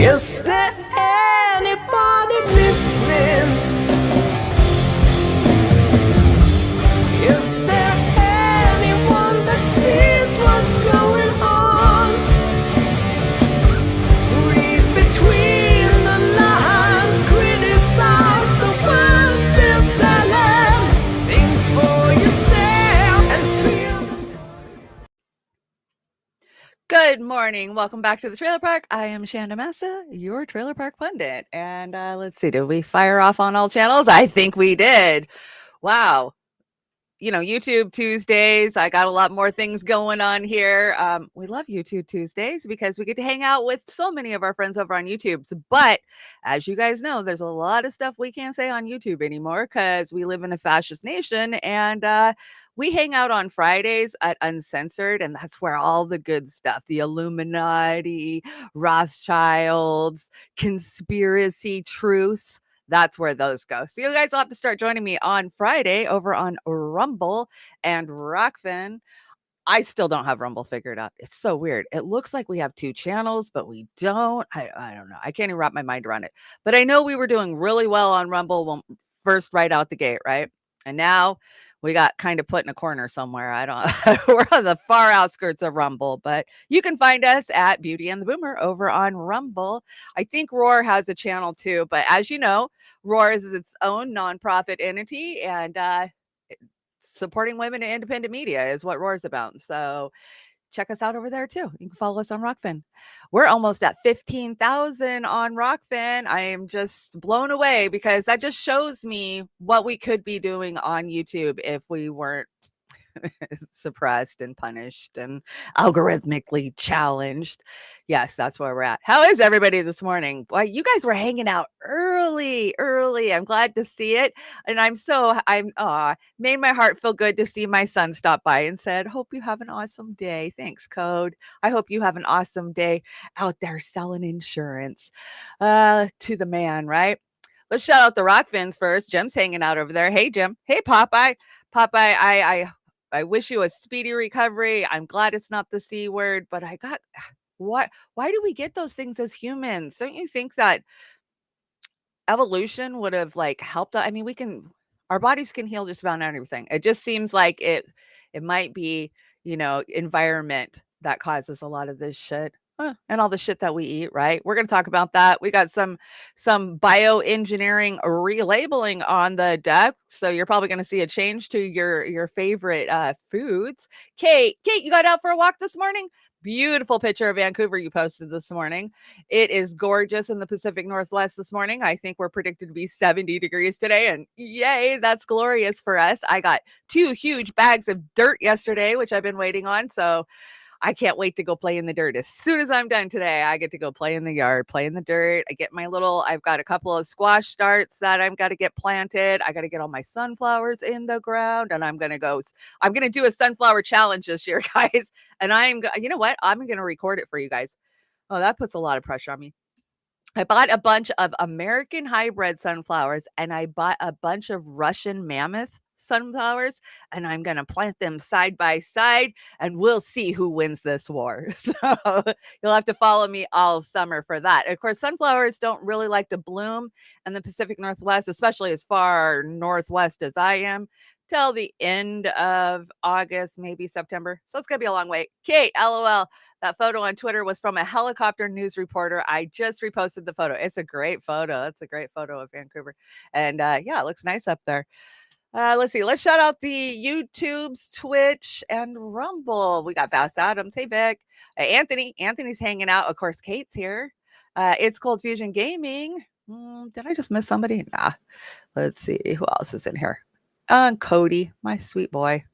Is there anybody listening? Is there anyone that sees what's going on? Read between the lines, criticize the words they're selling. Think for yourself and feel the Good morning. Welcome back to the trailer park. I am Chanda-Masta, your trailer park pundit. And let's see, did we fire off on all channels? I think we did. Wow. You know, YouTube Tuesdays. I got a lot more things going on here. We love YouTube Tuesdays because we get to hang out with so many of our friends over on YouTube. But as you guys know, there's a lot of stuff we can't say on YouTube anymore because we live in a fascist nation, and we hang out on Fridays at Uncensored, and that's where all the good stuff, the Illuminati, Rothschilds, conspiracy truths, that's where those go. So you guys will have to start joining me on Friday over on Rumble and Rockfin. I still don't have Rumble figured out. It's so weird. It looks like we have two channels, but we don't. I don't know. I can't even wrap my mind around it. But I know we were doing really well on Rumble first right out the gate, right? And now we got kind of put in a corner somewhere. I don't we're on the far outskirts of Rumble, but you can find us at Beauty and the Boomer over on Rumble. I think Roar has a channel too, but as you know, Roar is its own nonprofit entity, and supporting women in independent media is what Roar is about. So check us out over there too. You can follow us on Rockfin. We're almost at 15,000 on Rockfin. I am just blown away because that just shows me what we could be doing on YouTube if we weren't suppressed and punished and algorithmically challenged. Yes, that's where we're at. How is everybody this morning? Well, you guys were hanging out early. I'm glad to see it. And made my heart feel good to see my son stop by and said, hope you have an awesome day. Thanks, Code. I hope you have an awesome day out there selling insurance to the man, right? Let's shout out the Rockfins first. Jim's hanging out over there. Hey, Jim. Hey, Popeye. Popeye, I wish you a speedy recovery. I'm glad it's not the C word, but why do we get those things as humans? Don't you think that evolution would have like helped us? I mean, our bodies can heal just about everything. It just seems like it might be, environment that causes a lot of this shit. And all the shit that we eat, right? We're going to talk about that. We got some bioengineering relabeling on the deck, so you're probably going to see a change to your favorite foods. Kate, you got out for a walk this morning? Beautiful picture of Vancouver you posted this morning. It is gorgeous in the Pacific Northwest this morning. I think we're predicted to be 70 degrees today, and yay, that's glorious for us. I got 2 huge bags of dirt yesterday, which I've been waiting on, so I can't wait to go play in the dirt. As soon as I'm done today, I get to go play in the yard, play in the dirt. I've got a couple of squash starts that I've got to get planted. I got to get all my sunflowers in the ground, and I'm going to do a sunflower challenge this year, guys. And you know what? I'm going to record it for you guys. Oh, that puts a lot of pressure on me. I bought a bunch of American hybrid sunflowers, and I bought a bunch of Russian mammoth sunflowers, and I'm going to plant them side by side, and we'll see who wins this war. So you'll have to follow me all summer for that. Of course, sunflowers don't really like to bloom in the Pacific Northwest, especially as far northwest as I am, till the end of August, maybe September. So it's going to be a long wait. Kate, LOL. That photo on Twitter was from a helicopter news reporter. I just reposted the photo. It's a great photo. It's a great photo of Vancouver. And yeah, it looks nice up there. Let's see. Let's shout out the YouTubes, Twitch, and Rumble. We got Fast Adams. Hey, Vic. Anthony. Anthony's hanging out. Of course, Kate's here. It's Cold Fusion Gaming. Did I just miss somebody? Nah. Let's see. Who else is in here? Cody, my sweet boy.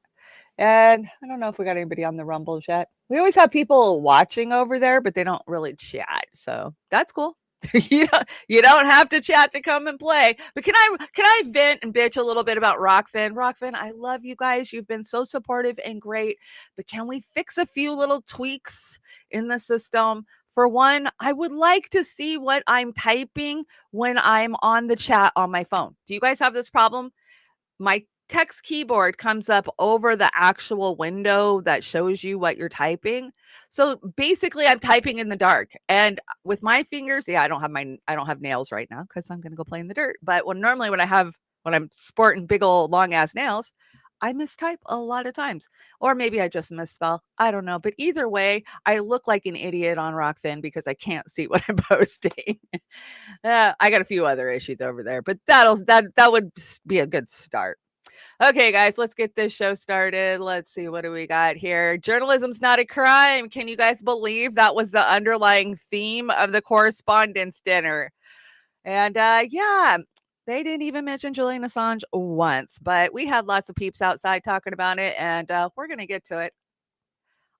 And I don't know if we got anybody on the Rumble yet. We always have people watching over there, but they don't really chat. So that's cool. You don't have to chat to come and play. But can I vent and bitch a little bit about Rockfin? Rockfin, I love you guys. You've been so supportive and great. But can we fix a few little tweaks in the system? For one, I would like to see what I'm typing when I'm on the chat on my phone. Do you guys have this problem? My text keyboard comes up over the actual window that shows you what you're typing. So basically I'm typing in the dark, and with my fingers, yeah, I don't have nails right now cuz I'm going to go play in the dirt. But when I'm sporting big old long ass nails, I mistype a lot of times. Or maybe I just misspell. I don't know. But either way, I look like an idiot on Rockfin because I can't see what I'm posting. I got a few other issues over there, but that would be a good start. Okay, guys, let's get this show started. Let's see, what do we got here? Journalism's not a crime. Can you guys believe that was the underlying theme of the correspondence dinner? And yeah, they didn't even mention Julian Assange once, but we had lots of peeps outside talking about it, and we're going to get to it.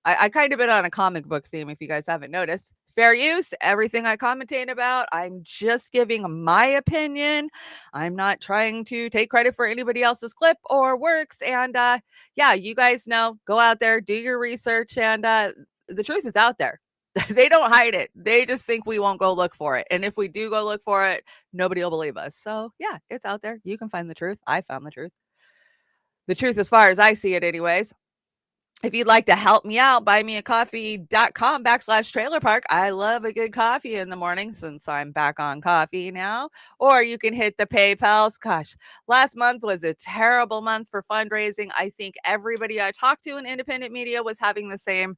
I kind of been on a comic book theme, if you guys haven't noticed. Fair use, everything I commentate about, I'm just giving my opinion. I'm not trying to take credit for anybody else's clip or works. And yeah, you guys know, go out there, do your research, and the truth is out there. They don't hide it. They just think we won't go look for it. And if we do go look for it, nobody will believe us. So yeah, it's out there. You can find the truth. I found the truth. The truth as far as I see it, anyways. If you'd like to help me out, buymeacoffee.com/trailer park. I love a good coffee in the morning since I'm back on coffee now. Or you can hit the PayPals. Gosh, last month was a terrible month for fundraising. I think everybody I talked to in independent media was having the same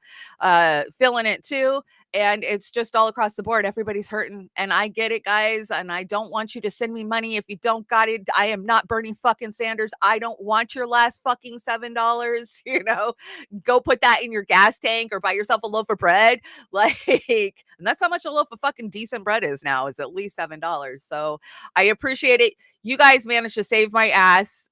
feeling it too. And it's just all across the board. Everybody's hurting. And I get it, guys. And I don't want you to send me money if you don't got it. I am not Bernie fucking Sanders. I don't want your last fucking $7. Go put that in your gas tank or buy yourself a loaf of bread. Like, and that's how much a loaf of fucking decent bread is now, is at least $7. So I appreciate it. You guys managed to save my ass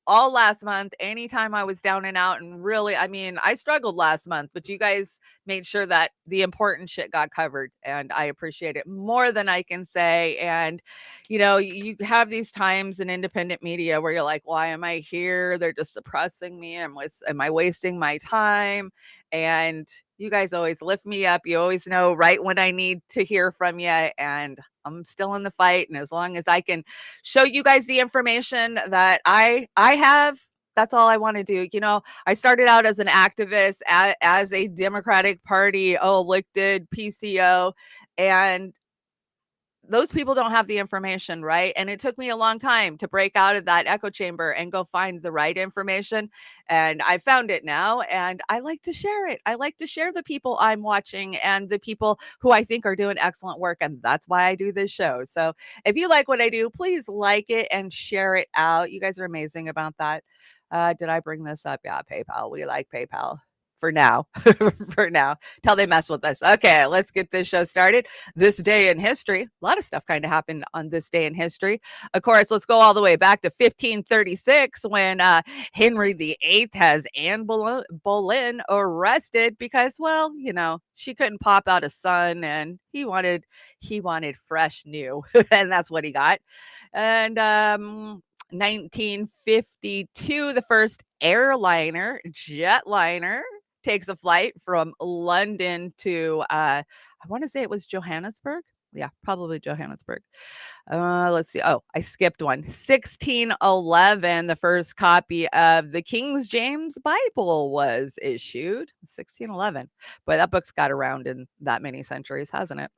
all last month, anytime I was down and out. And really, I mean, I struggled last month, but you guys made sure that the important shit got covered. And I appreciate it more than I can say. And, you have these times in independent media where you're like, why am I here? They're just suppressing me. Am I wasting my time? And you guys always lift me up. You always know right when I need to hear from you. And I'm still in the fight. And as long as I can show you guys the information that I have, that's all I want to do. I started out as an activist, as a Democratic Party elected PCO, and those people don't have the information, right? And it took me a long time to break out of that echo chamber and go find the right information. And I found it now, and I like to share it. I like to share the people I'm watching and the people who I think are doing excellent work. And that's why I do this show. So if you like what I do, please like it and share it out. You guys are amazing about that. Did I bring this up? Yeah, PayPal. We like PayPal for now. For now, till they mess with us. Okay, let's get this show started. This day in history, a lot of stuff kind of happened on this day in history. Of course, let's go all the way back to 1536 when Henry VIII has Anne Boleyn arrested because, well, she couldn't pop out a son, and he wanted fresh new, and that's what he got. And 1952, the first jetliner, takes a flight from London to, I want to say it was Johannesburg. Yeah, probably Johannesburg. Let's see. Oh, I skipped one. 1611, the first copy of the King James Bible was issued. 1611. Boy, that book's got around in that many centuries, hasn't it?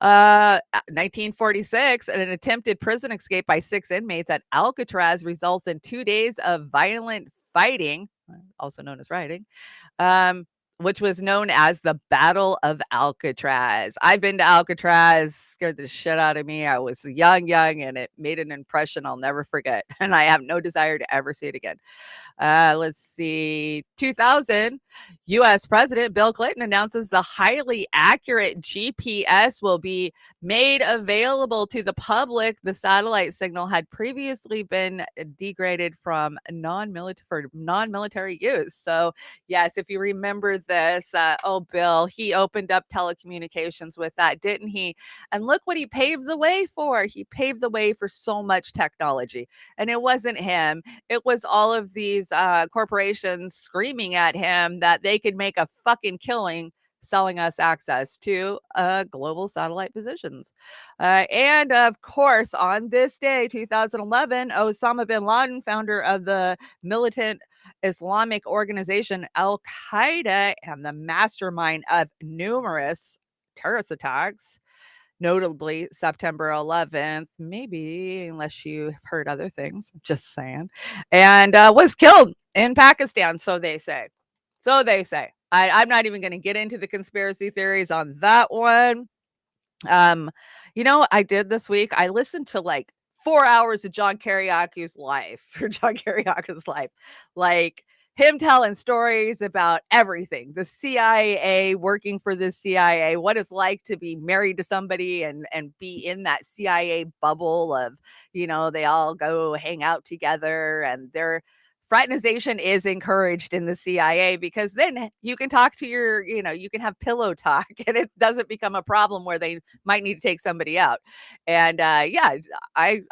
1946, an attempted prison escape by 6 inmates at Alcatraz results in 2 days of violent fighting, also known as rioting, which was known as the Battle of Alcatraz. I've been to Alcatraz, scared the shit out of me. I was young, and it made an impression I'll never forget. And I have no desire to ever see it again. Let's see. 2000, U.S. President Bill Clinton announces the highly accurate GPS will be made available to the public. The satellite signal had previously been degraded from non-military use. So, yes, if you remember with this. Bill, he opened up telecommunications with that, didn't he? And look what he paved the way for. He paved the way for so much technology. And it wasn't him, it was all of these corporations screaming at him that they could make a fucking killing selling us access to global satellite positions. And of course, on this day, 2011, Osama bin Laden, founder of the militant Islamic organization Al Qaeda and the mastermind of numerous terrorist attacks, notably September 11th, maybe, unless you've heard other things, just saying, and was killed in Pakistan, so they say. So they say. I'm not even going to get into the conspiracy theories on that one. I did this week. I listened to like 4 hours of John Kiriaki's life for John Kiriaki's life. Like him telling stories about everything, the CIA, working for the CIA, what it's like to be married to somebody and be in that CIA bubble of, they all go hang out together, and their fraternization is encouraged in the CIA, because then you can talk to you can have pillow talk and it doesn't become a problem where they might need to take somebody out. And I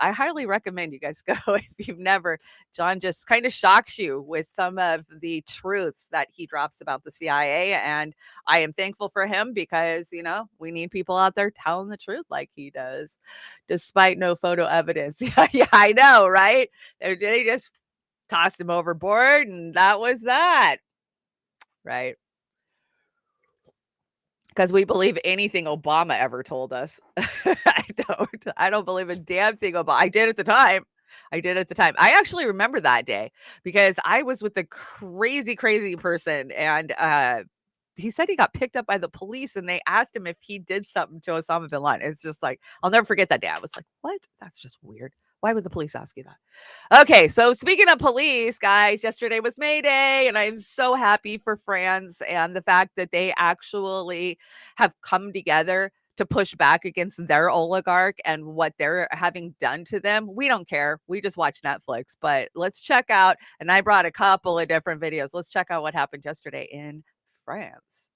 highly recommend you guys go if you've never. John just kind of shocks you with some of the truths that he drops about the CIA. And I am thankful for him, because, we need people out there telling the truth like he does, despite no photo evidence. Yeah, I know, right? They just tossed him overboard, and that was that. Right. Because we believe anything Obama ever told us. I don't believe a damn thing Obama. I did at the time. I actually remember that day, because I was with a crazy, crazy person, and he said he got picked up by the police, and they asked him if he did something to Osama bin Laden. It's just like, I'll never forget that day. I was like, what? That's just weird. Why would the police ask you that? Okay, so speaking of police, guys, yesterday was May Day, and I'm so happy for France and the fact that they actually have come together to push back against their oligarch and what they're having done to them. We don't care. We just watch Netflix. But let's check out, and I brought a couple of different videos. Let's check out what happened yesterday in France.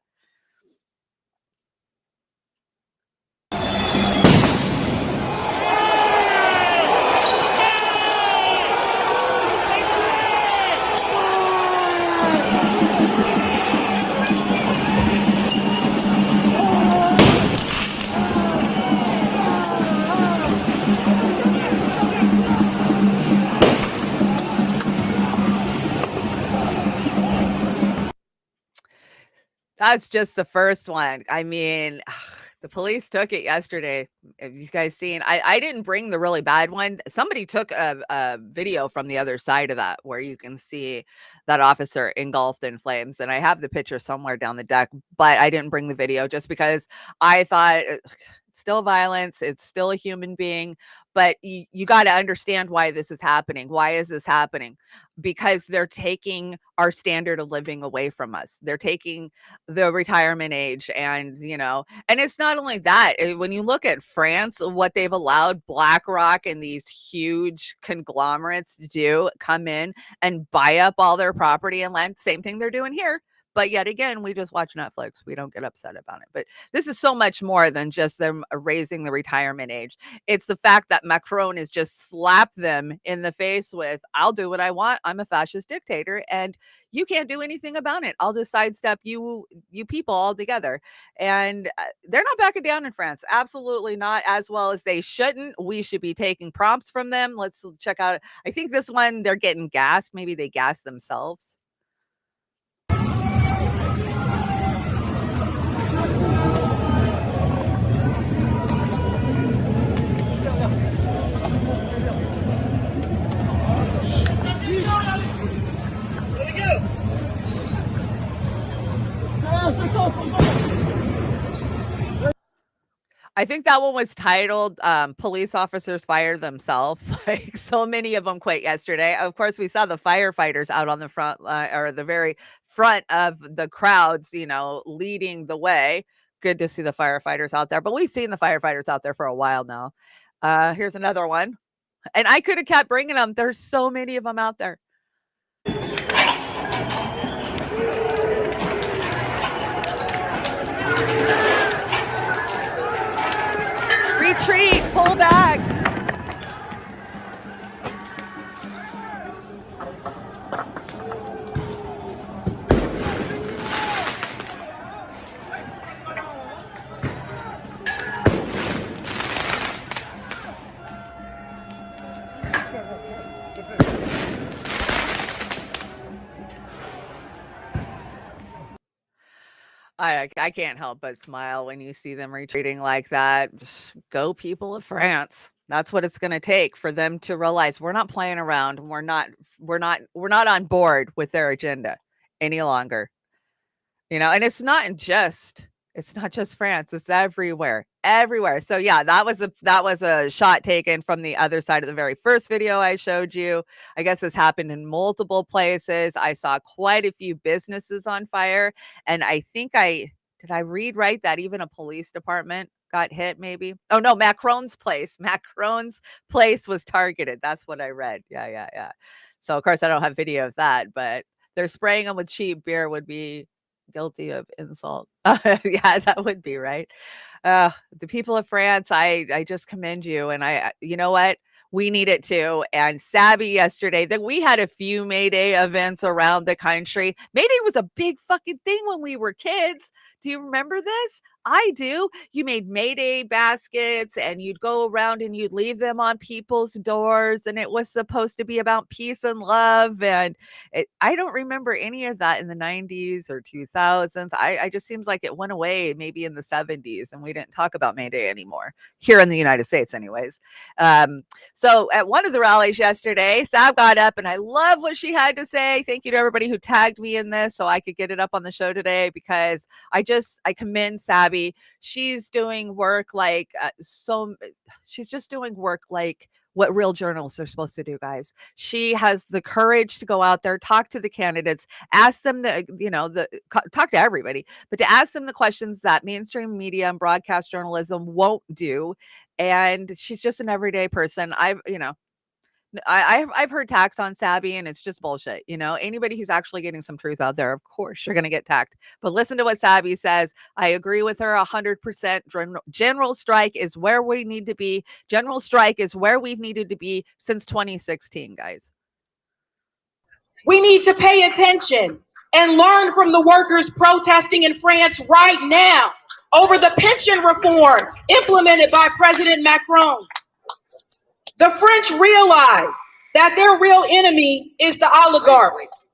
That's just the first one. I mean, the police took it yesterday. Have you guys seen? I didn't bring the really bad one. Somebody took a video from the other side of that where you can see that officer engulfed in flames. And I have the picture somewhere down the deck, but I didn't bring the video just because I thought it's still violence. It's still a human being. But you got to understand why this is happening. Why is this happening? Because they're taking our standard of living away from us. They're taking the retirement age, and and it's not only that. When you look at France, what they've allowed BlackRock and these huge conglomerates to do, come in and buy up all their property and land. Same thing they're doing here. But yet again, we just watch Netflix. We don't get upset about it. But this is so much more than just them raising the retirement age. It's the fact that Macron has just slapped them in the face with, I'll do what I want. I'm a fascist dictator, and you can't do anything about it. I'll just sidestep you people altogether. And they're not backing down in France. Absolutely not, as well as they shouldn't. We should be taking prompts from them. Let's check out. I think this one, they're getting gassed. Maybe they gassed themselves. I think that one was titled Police Officers Fire Themselves. Like, so many of them quit yesterday. Of course, we saw the firefighters out on the front or the very front of the crowds, leading the way. Good to see the firefighters out there. But we've seen the firefighters out there for a while now. Here's another one. And I could have kept bringing them. There's so many of them out there. retreat, pull back. I can't help but smile when you see them retreating like that. Just go, people of France. That's what it's going to take for them to realize we're not playing around. We're not on board with their agenda any longer. And it's not just France, it's everywhere. So yeah, that was a shot taken from the other side of the very first video I showed you. I guess this happened in multiple places. I saw quite a few businesses on fire, and I think did I read right that even a police department got hit, maybe? Oh no, Macron's place was targeted. That's what I read. Yeah. So of course I don't have video of that, but they're spraying them with cheap beer would be guilty of insult. Yeah, that would be right. The people of France, I just commend you, and you know what? We need it too. And Sabby yesterday, that we had a few May Day events around the country. May Day was a big fucking thing when we were kids. Do you remember this? I do. You made May Day baskets and you'd go around and you'd leave them on people's doors, and it was supposed to be about peace and love. And I don't remember any of that in the 90s or 2000s. I just seems like it went away maybe in the 70s, and we didn't talk about May Day anymore here in the United States anyways. So at one of the rallies yesterday, Sab got up, and I love what she had to say. Thank you to everybody who tagged me in this so I could get it up on the show today, because I commend Sabby. She's doing work like she's just doing work like what real journalists are supposed to do, guys. She has the courage to go out there, talk to the candidates, ask them talk to everybody, but to ask them the questions that mainstream media and broadcast journalism won't do. And she's just an everyday person. I've heard tax on Sabby, and it's just bullshit. Anybody who's actually getting some truth out there, of course, you're going to get tacked. But listen to what Sabby says. I agree with her 100%. General strike is where we need to be. General strike is where we've needed to be since 2016, guys. We need to pay attention and learn from the workers protesting in France right now over the pension reform implemented by President Macron. The French realize that their real enemy is the oligarchs,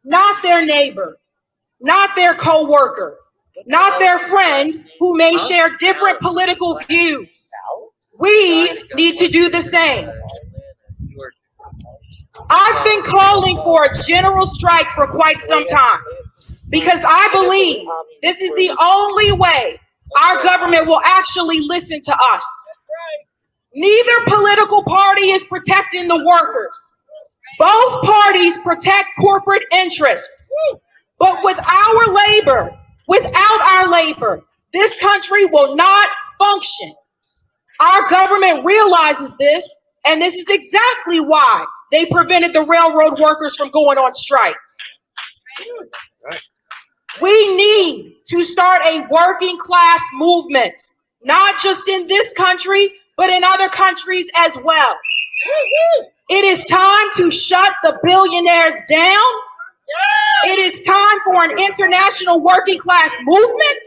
not their neighbor, not their co-worker, not their friend who may share different political views. We need to do the same. I've been calling for a general strike for quite some time because I believe this is the only way our government will actually listen to us. Neither political party is protecting the workers. Both parties protect corporate interests. But without our labor, this country will not function. Our government realizes this, and this is exactly why they prevented the railroad workers from going on strike. We need to start a working class movement, not just in this country, but in other countries as well. It is time to shut the billionaires down. It is time for an international working class movement.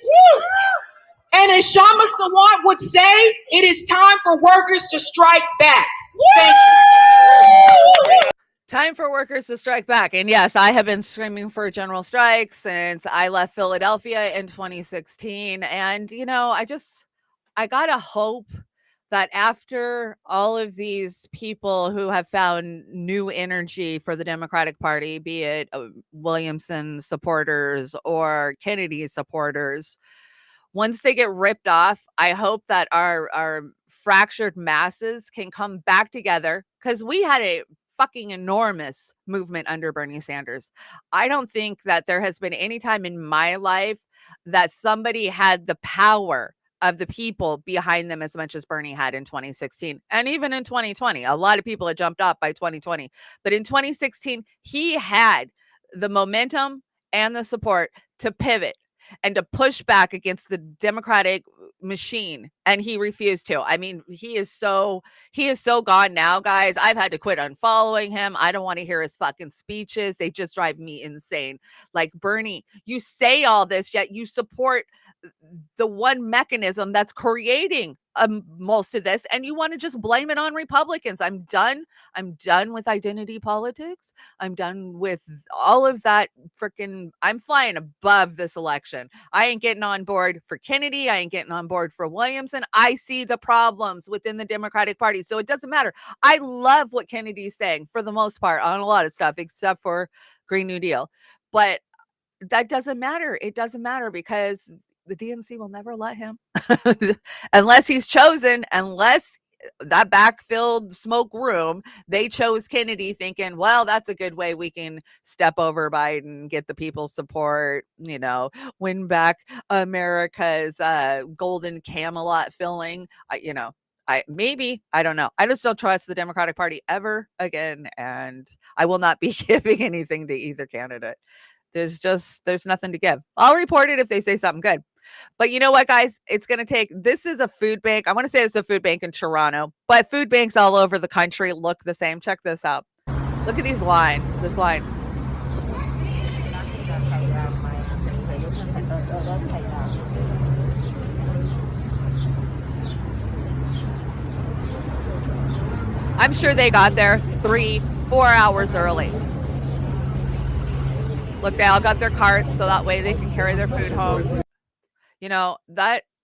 And as Chanda-Masta would say, it is time for workers to strike back. Thank you. Time for workers to strike back. And yes, I have been screaming for a general strike since I left Philadelphia in 2016. And, I gotta hope that after all of these people who have found new energy for the Democratic Party, be it Williamson supporters or Kennedy supporters, once they get ripped off, I hope that our fractured masses can come back together, because we had a fucking enormous movement under Bernie Sanders. I don't think that there has been any time in my life that somebody had the power of the people behind them as much as Bernie had in 2016. And even in 2020, a lot of people had jumped off by 2020. But in 2016, he had the momentum and the support to pivot and to push back against the Democratic machine and he refused to. I mean, he is so gone now, guys. I've had to quit unfollowing him. I don't want to hear his fucking speeches. They just drive me insane. Like, Bernie, you say all this, yet you support the one mechanism that's creating most of this, and you want to just blame it on Republicans. I'm done with identity politics. I'm done with all of that. I'm flying above this election. I ain't getting on board for Kennedy. I ain't getting on board for Williamson. I see the problems within the Democratic Party, so it doesn't matter. I love what Kennedy's saying for the most part on a lot of stuff, except for Green New Deal, but that doesn't matter. It doesn't matter because the DNC will never let him unless he's chosen, unless that backfilled smoke room, they chose Kennedy thinking, well, that's a good way we can step over Biden, get the people's support, win back America's golden Camelot filling, I don't know. I just don't trust the Democratic Party ever again. And I will not be giving anything to either candidate. There's nothing to give. I'll report it if they say something good. But you know what, guys? This is a food bank. I want to say it's a food bank in Toronto, but food banks all over the country look the same. Check this out. Look at this line. I'm sure they got there 3-4 hours early. Look, they all got their carts so that way they can carry their food home.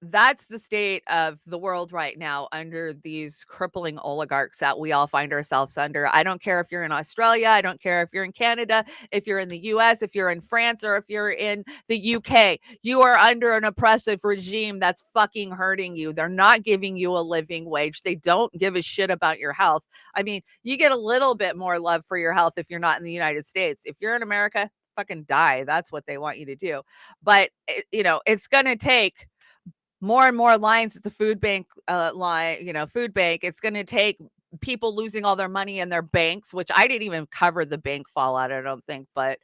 That's the state of the world right now under these crippling oligarchs that we all find ourselves under. I don't care if you're in Australia. I don't care if you're in Canada, if you're in the US, if you're in France, or if you're in the UK. You are under an oppressive regime that's fucking hurting you. They're not giving you a living wage. They don't give a shit about your health. I mean, you get a little bit more love for your health if you're not in the United States. If you're in America, fucking die. That's what they want you to do. But it's gonna take more and more lines at the food bank food bank. It's gonna take people losing all their money in their banks, which I didn't even cover the bank fallout, I don't think, but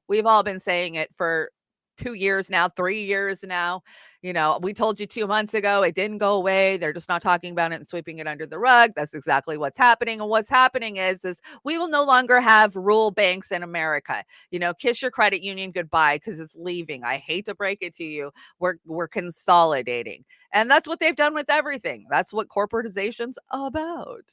we've all been saying it for 2 years now, 3 years now. We told you 2 months ago, it didn't go away. They're just not talking about it and sweeping it under the rug. That's exactly what's happening. And what's happening is we will no longer have rural banks in America. Kiss your credit union goodbye because it's leaving. I hate to break it to you. We're consolidating. And that's what they've done with everything. That's what corporatization's about.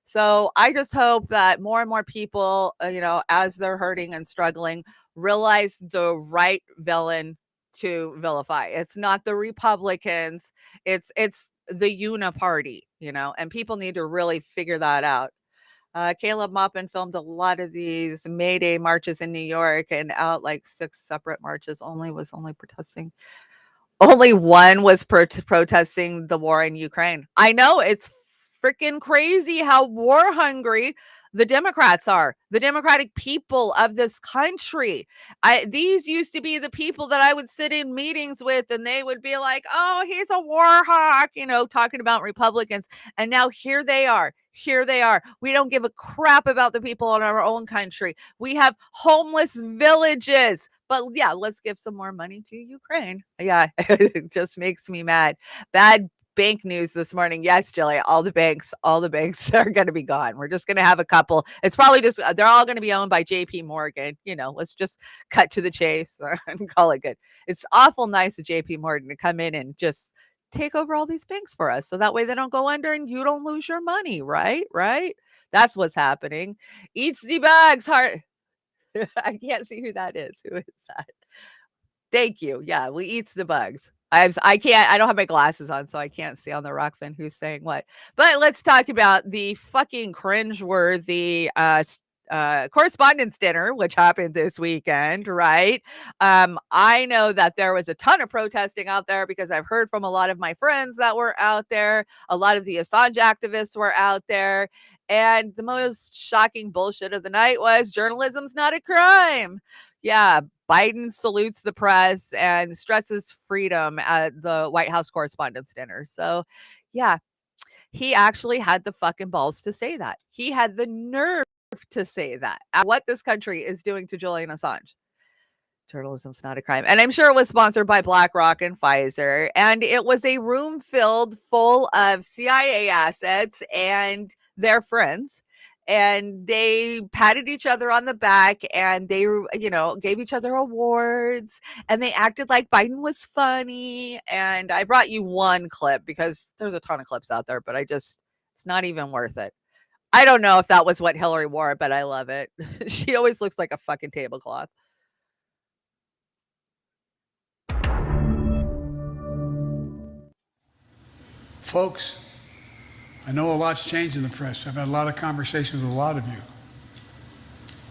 So I just hope that more and more people, as they're hurting and struggling, realize the right villain to vilify. It's not the Republicans. It's the uniparty, and people need to really figure that out. Caleb Maupin filmed a lot of these May Day marches in New York and out like 6 separate marches. Only protesting. Only one was protesting the war in Ukraine. I know, it's freaking crazy how war hungry the Democrats are, the Democratic people of this country. These used to be the people that I would sit in meetings with, and they would be like, oh, he's a war hawk, talking about Republicans. And now here they are. We don't give a crap about the people in our own country. We have homeless villages. But yeah, let's give some more money to Ukraine. Yeah, it just makes me mad. Bad bank news this morning. Yes, Jilly, all the banks are going to be gone. We're just going to have a couple. It's probably just, they're all going to be owned by JP Morgan. Let's just cut to the chase and call it good. It's awful nice of JP Morgan to come in and just take over all these banks for us. So that way they don't go under and you don't lose your money. Right. That's what's happening. Eats the bags. Heart. I can't see who that is. Who is that? Thank you. Yeah, we eats the bugs. I don't have my glasses on, so I can't see on the Rockfin who's saying what. But let's talk about the fucking cringeworthy correspondence dinner, which happened this weekend, right? I know that there was a ton of protesting out there because I've heard from a lot of my friends that were out there. A lot of the Assange activists were out there. And the most shocking bullshit of the night was journalism's not a crime. Yeah, Biden salutes the press and stresses freedom at the White House Correspondents' Dinner. So, yeah, he actually had the fucking balls to say that. He had the nerve to say that. What this country is doing to Julian Assange. Journalism's not a crime. And I'm sure it was sponsored by BlackRock and Pfizer. And it was a room filled full of CIA assets and their friends. And they patted each other on the back and they, gave each other awards and they acted like Biden was funny. And I brought you one clip because there's a ton of clips out there, but it's not even worth it. I don't know if that was what Hillary wore, but I love it. She always looks like a fucking tablecloth. Folks, I know a lot's changed in the press. I've had a lot of conversations with a lot of you.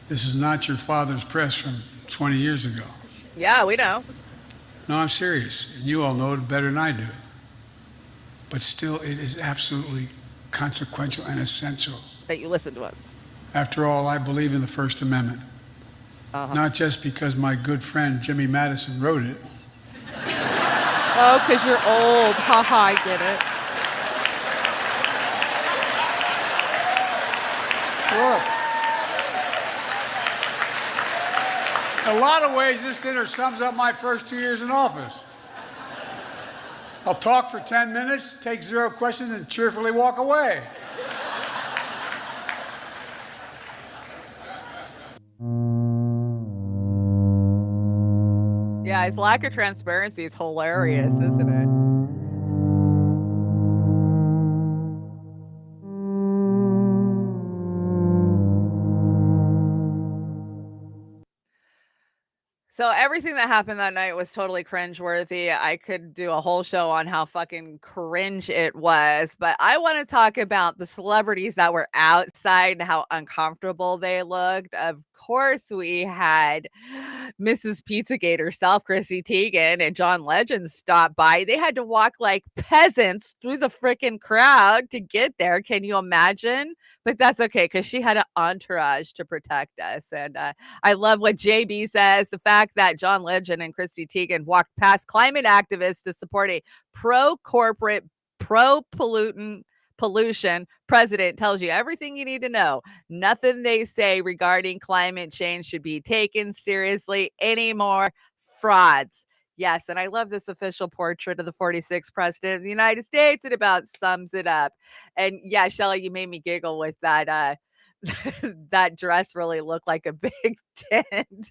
This is not your father's press from 20 years ago. Yeah, we know. No, I'm serious. And you all know it better than I do. But still, it is absolutely consequential and essential That you listen to us. After all, I believe in the First Amendment. Not just because my good friend Jimmy Madison wrote it. Oh, because you're old. Ha ha, I get it. In a lot of ways, this dinner sums up my first 2 years in office. I'll talk for 10 minutes, take 0 questions, and cheerfully walk away. Yeah, his lack of transparency is hilarious, isn't it? So everything that happened that night was totally cringeworthy. I could do a whole show on how fucking cringe it was, but I want to talk about the celebrities that were outside and how uncomfortable they looked. Of course, we had Mrs. Pizzagate herself, Chrissy Teigen, and John Legend stop by. They had to walk like peasants through the freaking crowd to get there. Can you imagine? But that's okay because she had an entourage to protect us. And I love what JB says. The fact that John Legend and Chrissy Teigen walked past climate activists to support a pro-corporate, pro-pollution president tells you everything you need to know. Nothing they say regarding climate change should be taken seriously anymore. Frauds. Yes, and I love this official portrait of the 46th president of the United States. It about sums it up. And yeah, Shelly, you made me giggle with that. That dress really looked like a big tent.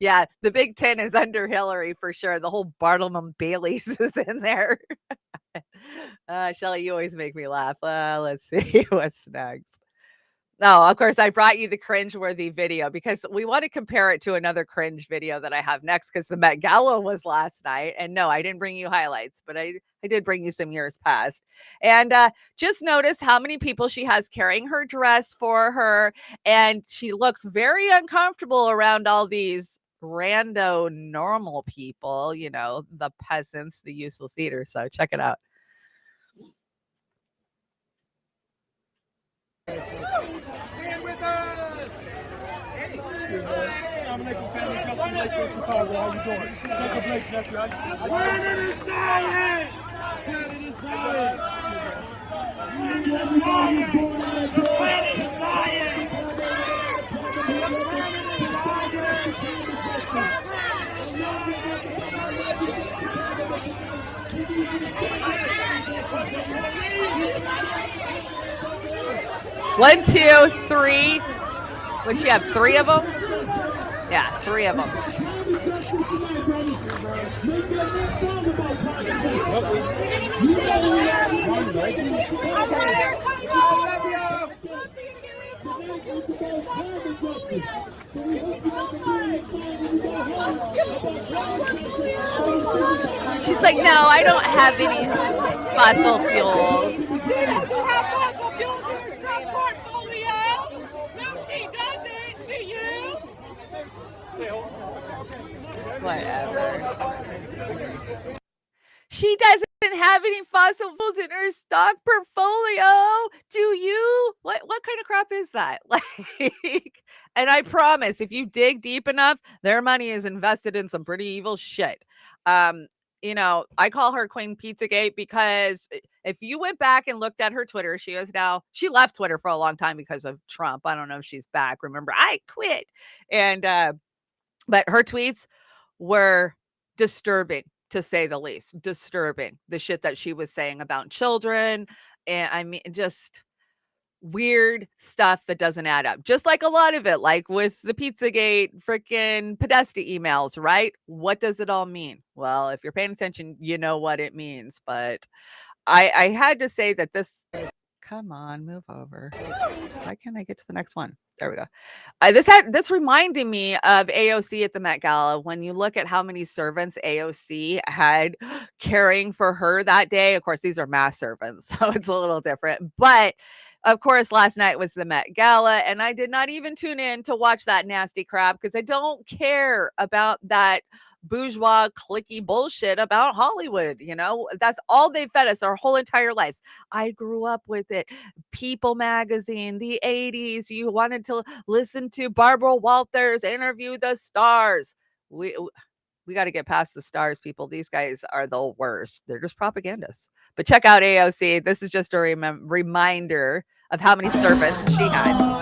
Yeah, the big tent is under Hillary for sure. The whole Bartolome Bailey's is in there. Shelly, you always make me laugh. Let's see what's next. Oh, of course, I brought you the cringe-worthy video because we want to compare it to another cringe video that I have next because the Met Gala was last night. And no, I didn't bring you highlights, but I did bring you some years past. And just notice how many people she has carrying her dress for her. And she looks very uncomfortable around all these rando normal people, the peasants, the useless eaters. So check it out. Stand with us! Hey, I'm Lincoln Family Justice Lake from Chicago. How you doing? Jacob Blake's nephew. Planet is dying! Planet is dying! The planet is dying! One, two, three. Would she have 3 of them? Yeah, 3 of them. She's like, no, I don't have any fossil fuels. She doesn't have fossil fuels in her stock portfolio. No, she doesn't. Do you? Whatever. She doesn't have any fossil fuels in her stock portfolio. Do you? What kind of crap is that? And I promise, if you dig deep enough, their money is invested in some pretty evil shit. I call her Queen Pizzagate because if you went back and looked at her Twitter, she left Twitter for a long time because of Trump. I don't know if she's back. Remember, I quit. And But her tweets were disturbing, to say the least. Disturbing. The shit that she was saying about children, and I mean, just weird stuff that doesn't add up. Just like a lot of it, like with the Pizzagate freaking Podesta emails, right? What does it all mean? Well, if you're paying attention, you know what it means. But I had to say that this. Come on, move over. Why can't I get to the next one? There we go. This reminded me of AOC at the Met Gala. When you look at how many servants AOC had caring for her that day, of course, these are mass servants, so it's a little different. But of course, last night was the Met Gala, and I did not even tune in to watch that nasty crap because I don't care about that bourgeois clicky bullshit about Hollywood. That's all they fed us our whole entire lives. I grew up with it. People magazine, the 80s, you wanted to listen to Barbara Walters interview the stars. We got to get past the stars, people. These guys are the worst. They're just propagandists. But check out AOC. This is just a reminder of how many servants she had.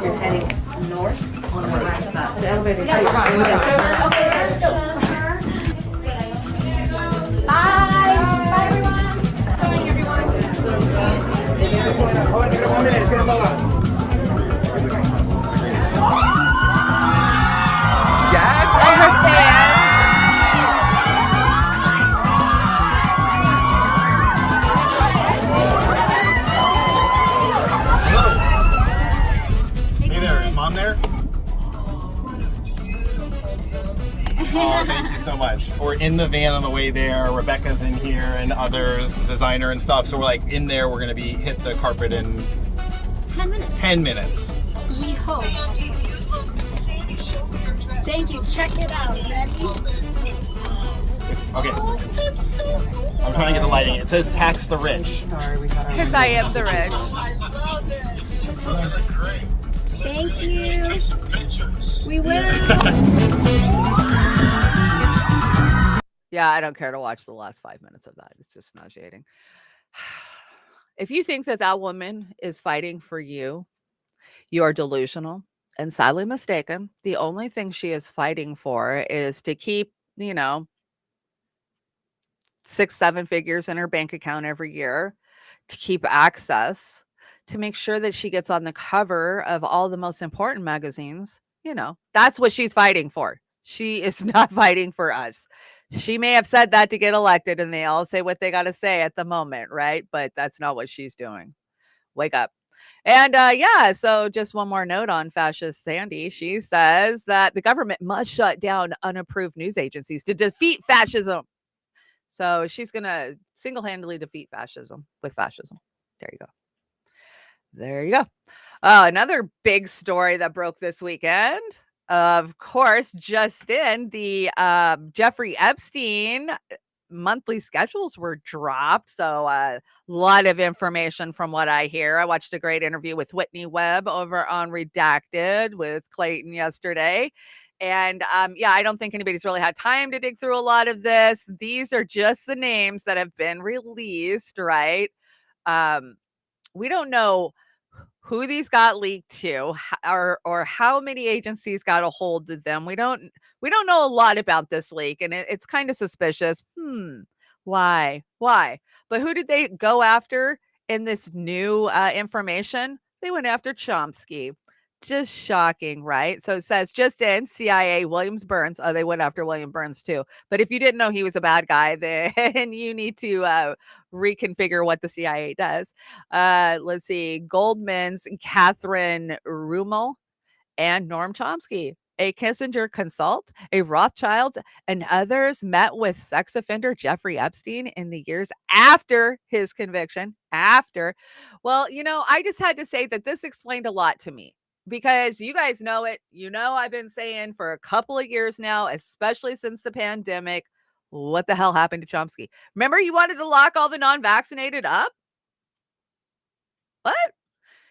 You're heading north on the right side. The elevator is Thank you so much. We're in the van on the way there. Rebecca's in here and others, designer and stuff. So we're like in there. We're gonna be hit the carpet in 10 minutes. 10 minutes. We hope. Thank you. Check it out. Ready? Okay. I'm trying to get the lighting. It says tax the rich. Because I am the rich. Thank you. We will. Yeah, I don't care to watch the last 5 minutes of that. It's just nauseating. If you think that that woman is fighting for you, you are delusional and sadly mistaken. The only thing she is fighting for is to keep, 6-7 figures in her bank account every year, to keep access, to make sure that she gets on the cover of all the most important magazines. That's what she's fighting for. She is not fighting for us. She may have said that to get elected, and they all say what they got to say at the moment, right? But that's not what she's doing. Wake up. And so just one more note on fascist Sandy. She says that the government must shut down unapproved news agencies to defeat fascism. So she's going to single-handedly defeat fascism with fascism. There you go. There you go. Another big story that broke this weekend. Of course, just in the Jeffrey Epstein monthly schedules were dropped. So a lot of information from what I hear. I watched a great interview with Whitney Webb over on Redacted with Clayton yesterday. And I don't think anybody's really had time to dig through a lot of this. These are just the names that have been released, right? We don't know who these got leaked to, or how many agencies got a hold of them. We don't know a lot about this leak, and it's kind of suspicious. Why? But who did they go after in this new information? They went after Chomsky. Just shocking, right? So it says just in CIA, Williams Burns. Oh, they went after William Burns too. But if you didn't know he was a bad guy, then you need to reconfigure what the CIA does. Let's see. Goldman's Catherine Rummel and Noam Chomsky, a Kissinger consult, a Rothschild, and others met with sex offender Jeffrey Epstein in the years after his conviction. Well, I just had to say that this explained a lot to me. Because you guys know it. I've been saying for a couple of years now, especially since the pandemic, what the hell happened to Chomsky? Remember, he wanted to lock all the non-vaccinated up? What?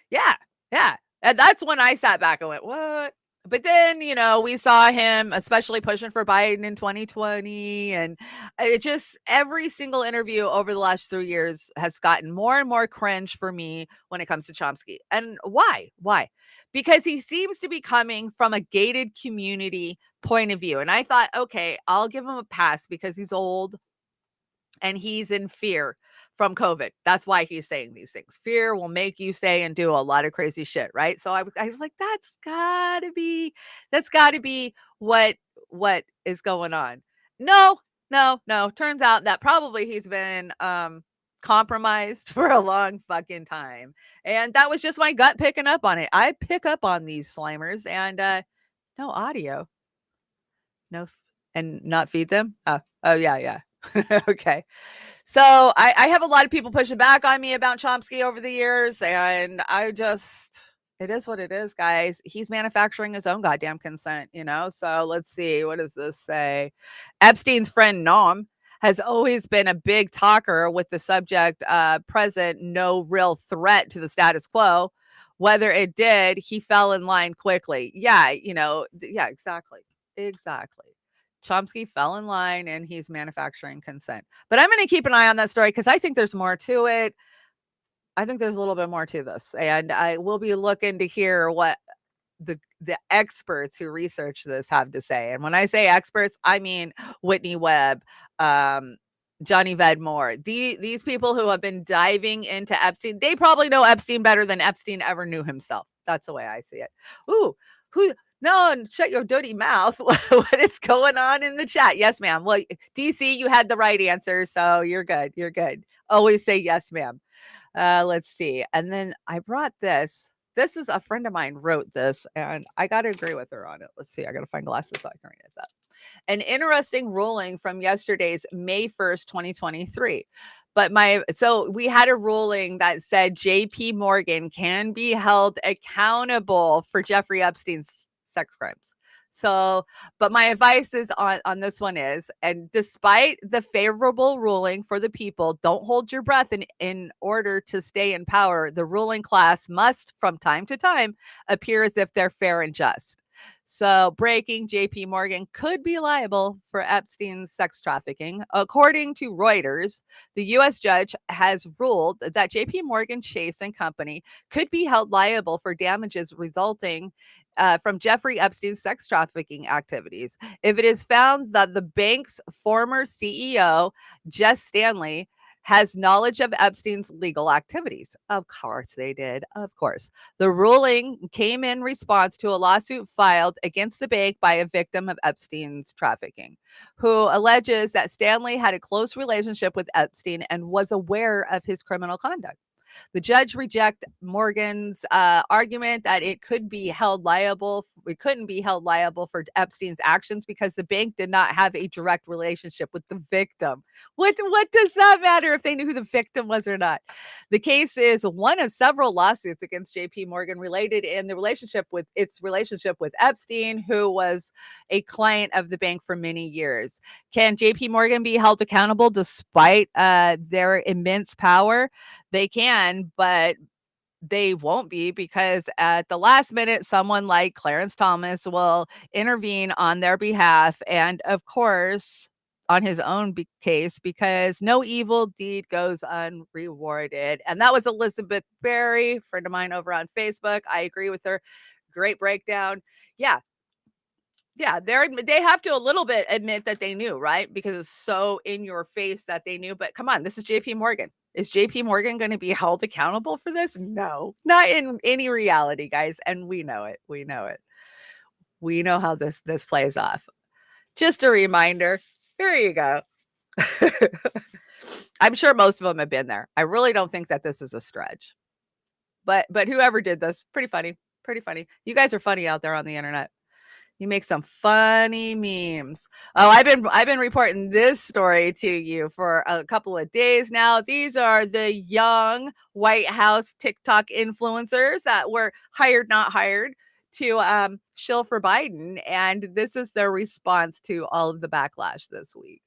Yeah, yeah. And that's when I sat back and went, what? But then, we saw him especially pushing for Biden in 2020. And it just, every single interview over the last 3 years has gotten more and more cringe for me when it comes to Chomsky. And why? Why? Because he seems to be coming from a gated community point of view. And I thought, okay, I'll give him a pass because he's old and he's in fear from COVID. That's why he's saying these things. Fear will make you say and do a lot of crazy shit, right? So I was like, that's gotta be what is going on. No. Turns out that probably he's been compromised for a long fucking time. And that was just my gut picking up on it. I pick up on these Slimers and no audio. No, and not feed them? Oh yeah. Okay. So I have a lot of people pushing back on me about Chomsky over the years, and it is what it is, guys. He's manufacturing his own goddamn consent, So let's see. What does this say? Epstein's friend Noam has always been a big talker with the subject present, no real threat to the status quo. Whether it did, he fell in line quickly. Yeah, yeah, exactly. Chomsky fell in line and he's manufacturing consent. But I'm going to keep an eye on that story because I think there's more to it. I think there's a little bit more to this. And I will be looking to hear what the experts who research this have to say. And when I say experts, I mean Whitney Webb, Johnny Vedmore, these people who have been diving into Epstein. They probably know Epstein better than Epstein ever knew himself. That's the way I see it. Ooh, no, and shut your dirty mouth. What is going on in the chat? Yes, ma'am. Well, DC, you had the right answer, so you're good. You're good. Always say yes, ma'am. Let's see. And then I brought this. This is a friend of mine wrote this, and I got to agree with her on it. Let's see. I got to find glasses so I can read it up. An interesting ruling from yesterday's May 1st, 2023. So we had a ruling that said JP Morgan can be held accountable for Jeffrey Epstein's sex crimes. So, but my advice is on this one is, and despite the favorable ruling for the people, don't hold your breath in order to stay in power. The ruling class must, from time to time, appear as if they're fair and just. So, breaking, JP Morgan could be liable for Epstein's sex trafficking. According to Reuters, the U.S. judge has ruled that JP Morgan Chase and Company could be held liable for damages resulting from Jeffrey Epstein's sex trafficking activities if it is found that the bank's former CEO, Jess Stanley, has knowledge of Epstein's legal activities. Of course they did. Of course. The ruling came in response to a lawsuit filed against the bank by a victim of Epstein's trafficking, who alleges that Stanley had a close relationship with Epstein and was aware of his criminal conduct. The judge rejected Morgan's argument that it couldn't be held liable for Epstein's actions because the bank did not have a direct relationship with the victim. What does that matter if they knew who the victim was or not? The case is one of several lawsuits against JP Morgan related in its relationship with Epstein, who was a client of the bank for many years. Can JP Morgan be held accountable despite their immense power? They can, but they won't be because at the last minute, someone like Clarence Thomas will intervene on their behalf. And of course, on his own case, because no evil deed goes unrewarded. And that was Elizabeth Berry, friend of mine over on Facebook. I agree with her. Great breakdown. Yeah, they have to a little bit admit that they knew, right? Because it's so in your face that they knew. But come on, this is JP Morgan. Is JP Morgan going to be held accountable for this? No, not in any reality, guys. And we know it. We know how this plays off. Just a reminder. Here you go. I'm sure most of them have been there. I really don't think that this is a stretch. But whoever did this, pretty funny. You guys are funny out there on the internet. You make some funny memes. Oh, I've been reporting this story to you for a couple of days now. These are the young White House TikTok influencers that were hired, not hired, to shill for Biden. And this is their response to all of the backlash this week.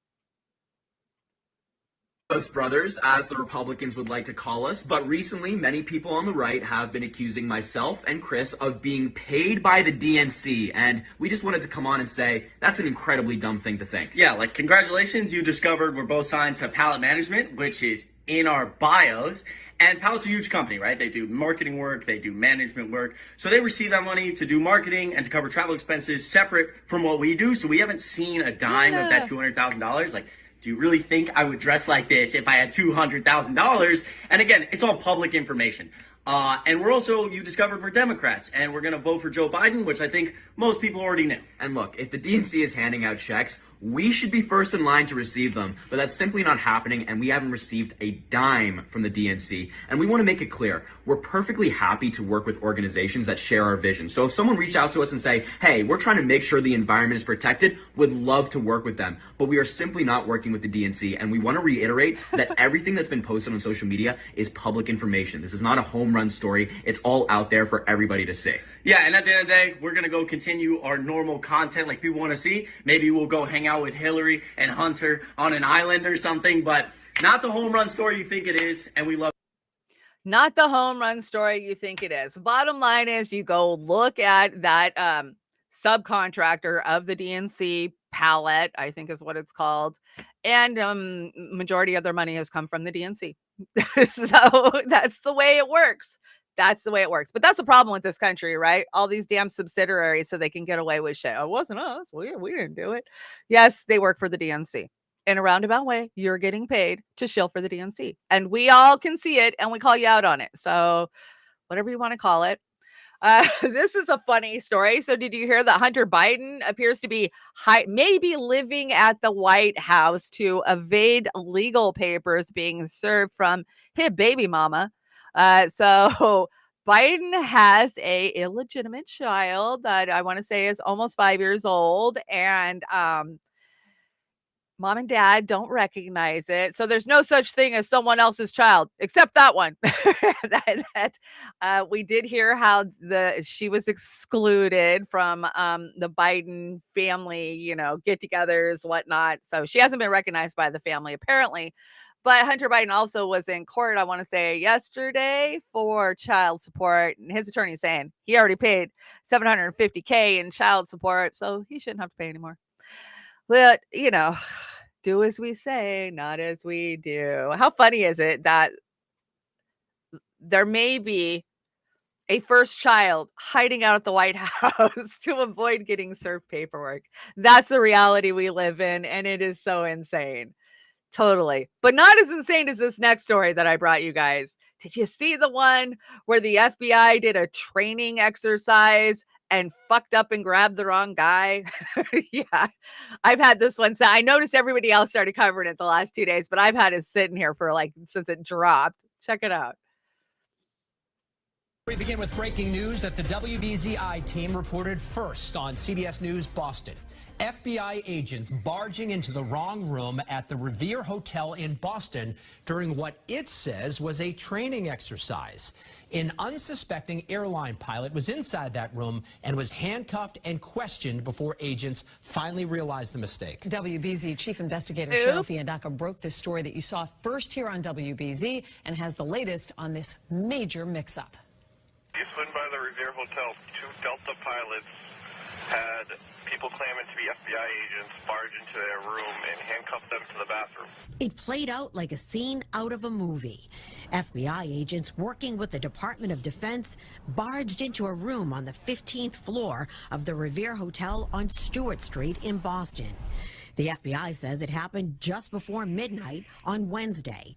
Ghost Brothers, as the Republicans would like to call us, but recently many people on the right have been accusing myself and Chris of being paid by the DNC, and we just wanted to come on and say that's an incredibly dumb thing to think. Yeah, like congratulations, you discovered we're both signed to Pallet Management, which is in our bios. And Pallet's a huge company, right? They do marketing work, they do management work. So they receive that money to do marketing and to cover travel expenses separate from what we do. So we haven't seen a dime of that $200,000. Like, do you really think I would dress like this if I had $200,000? And again, it's all public information. And we're also, you discovered we're Democrats, and we're going to vote for Joe Biden, which I think most people already knew. And look, if the DNC is handing out checks, we should be first in line to receive them, but that's simply not happening, and we haven't received a dime from the DNC. And we want to make it clear, we're perfectly happy to work with organizations that share our vision. So if someone reached out to us and say, hey, we're trying to make sure the environment is protected, would love to work with them. But we are simply not working with the DNC, and we want to reiterate that everything that's been posted on social media is public information. This is not a home run story. It's all out there for everybody to see. Yeah, and at the end of the day, we're going to go continue our normal content like people want to see. Maybe we'll go hang out with Hillary and Hunter on an island or something, but not the home run story you think it is, and we love Not the home run story you think it is. Bottom line is you go look at that subcontractor of the DNC, Pallet, I think is what it's called, and majority of their money has come from the DNC. So that's the way it works. That's the way it works. But that's the problem with this country, right? All these damn subsidiaries so they can get away with shit. Oh, it wasn't us. We didn't do it. Yes, they work for the DNC. In a roundabout way, you're getting paid to shill for the DNC. And we all can see it, and we call you out on it. So whatever you want to call it. This is a funny story. So did you hear that Hunter Biden appears to be maybe living at the White House to evade legal papers being served from his baby mama? So Biden has a illegitimate child that I want to say is almost 5 years old, and mom and dad don't recognize it. So there's no such thing as someone else's child, except that one. We did hear how she was excluded from the Biden family, get-togethers, whatnot. So she hasn't been recognized by the family, apparently. But Hunter Biden also was in court, I want to say yesterday, for child support. And his attorney is saying he already paid $750K in child support, so he shouldn't have to pay anymore. But, do as we say, not as we do. How funny is it that there may be a first child hiding out at the White House to avoid getting served paperwork? That's the reality we live in, and it is so insane. Totally. But not as insane as this next story that I brought you guys. Did you see the one where the FBI did a training exercise and fucked up and grabbed the wrong guy? Yeah, I've had this one. So I noticed everybody else started covering it the last 2 days, but I've had it sitting here for since it dropped. Check it out. We begin with breaking news that the WBZI team reported first on CBS News Boston. FBI agents barging into the wrong room at the Revere Hotel in Boston during what it says was a training exercise. An unsuspecting airline pilot was inside that room and was handcuffed and questioned before agents finally realized the mistake. WBZ Chief Investigator Cheryl Fiandaca broke this story that you saw first here on WBZ and has the latest on this major mix-up. Eastland by the Revere Hotel, 2 Delta pilots had people claiming to be FBI agents barge into their room and handcuff them to the bathroom. It played out like a scene out of a movie. FBI agents working with the Department of Defense barged into a room on the 15th floor of the Revere Hotel on Stewart Street in Boston. The FBI says it happened just before midnight on Wednesday.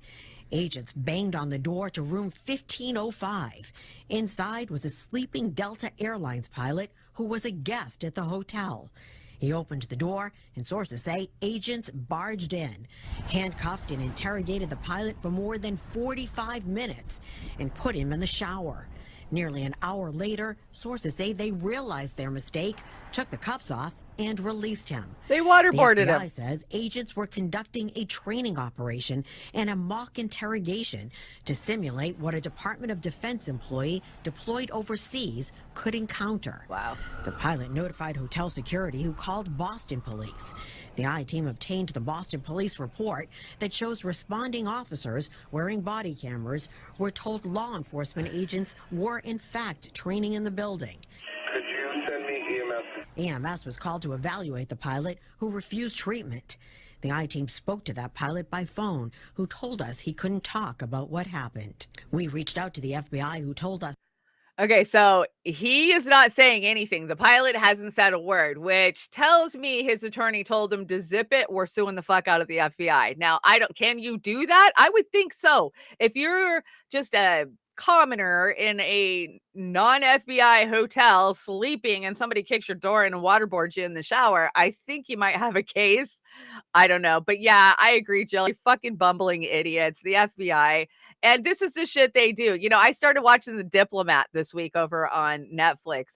Agents banged on the door to room 1505. Inside was a sleeping Delta Airlines pilot who was a guest at the hotel. He opened the door, and sources say agents barged in, handcuffed and interrogated the pilot for more than 45 minutes, and put him in the shower. Nearly an hour later, sources say they realized their mistake, took the cuffs off, and released him. They waterboarded the FBI him. says agents were conducting a training operation and a mock interrogation to simulate what a Department of Defense employee deployed overseas could encounter. Wow. The pilot notified hotel security, who called Boston police. The I-team obtained the Boston police report that shows responding officers wearing body cameras were told law enforcement agents were in fact training in the building. Could you send me EMS? EMS was called to evaluate the pilot, who refused treatment. The I-team spoke to that pilot by phone, who told us he couldn't talk about what happened. We reached out to the FBI, who told us. Okay, so he is not saying anything. The pilot hasn't said a word, which tells me his attorney told him to zip it. We're suing the fuck out of the FBI. Now, can you do that? I would think so. If you're just a commoner in a non-FBI hotel sleeping and somebody kicks your door in and waterboards you in the shower, I think you might have a case. I don't know. But yeah, I agree, Jill. You fucking bumbling idiots, the FBI. And this is the shit they do. You know, I started watching The Diplomat this week over on Netflix.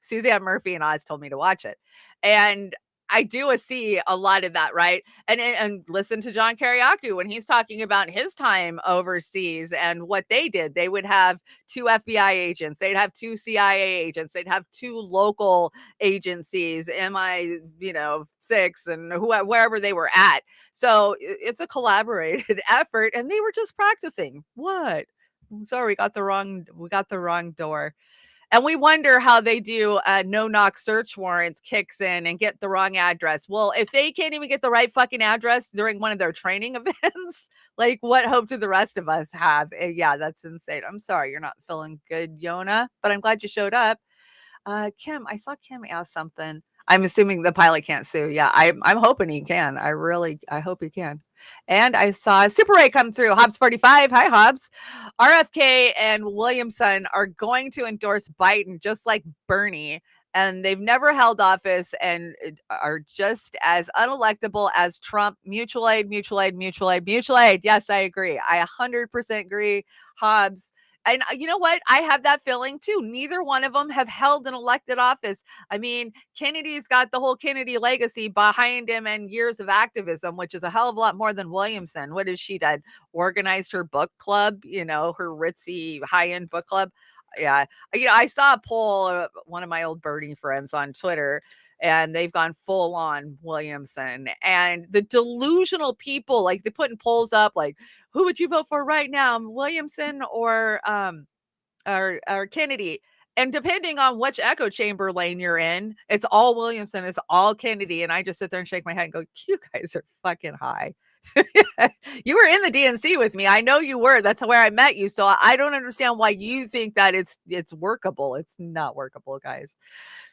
Suzanne Murphy and Oz told me to watch it. And I do see a lot of that, right? And listen to John Kiriakou when he's talking about his time overseas and what they did. They would have 2 FBI agents. They'd have 2 CIA agents. They'd have 2 local agencies, MI6 and wherever they were at. So it's a collaborated effort, and they were just practicing. What? Sorry, we got the wrong door. And we wonder how they do no-knock search warrants kicks in and get the wrong address. Well, if they can't even get the right fucking address during one of their training events, like what hope do the rest of us have? Yeah, that's insane. I'm sorry you're not feeling good, Yona, but I'm glad you showed up. Kim, I saw Kim ask something. I'm assuming the pilot can't sue. Yeah, I'm hoping he can. I hope he can. And I saw Super Ray come through. Hobbs 45. Hi, Hobbs. RFK and Williamson are going to endorse Biden just like Bernie. And they've never held office and are just as unelectable as Trump. Mutual aid, mutual aid, mutual aid, mutual aid. Yes, I agree. I 100% agree, Hobbs. And you know what? I have that feeling too. Neither one of them have held an elected office. I mean, Kennedy's got the whole Kennedy legacy behind him and years of activism, which is a hell of a lot more than Williamson. What has she done? Organized her book club, her ritzy high-end book club. Yeah. I saw a poll, one of my old Bernie friends on Twitter, and they've gone full on Williamson. And the delusional people, like they're putting polls up, like, who would you vote for right now, Williamson or Kennedy? And depending on which echo chamber lane you're in, it's all Williamson, it's all Kennedy. And I just sit there and shake my head and go, you guys are fucking high. You were in the DNC with me. I know you were. That's where I met you. So I don't understand why you think that it's workable. It's not workable, guys.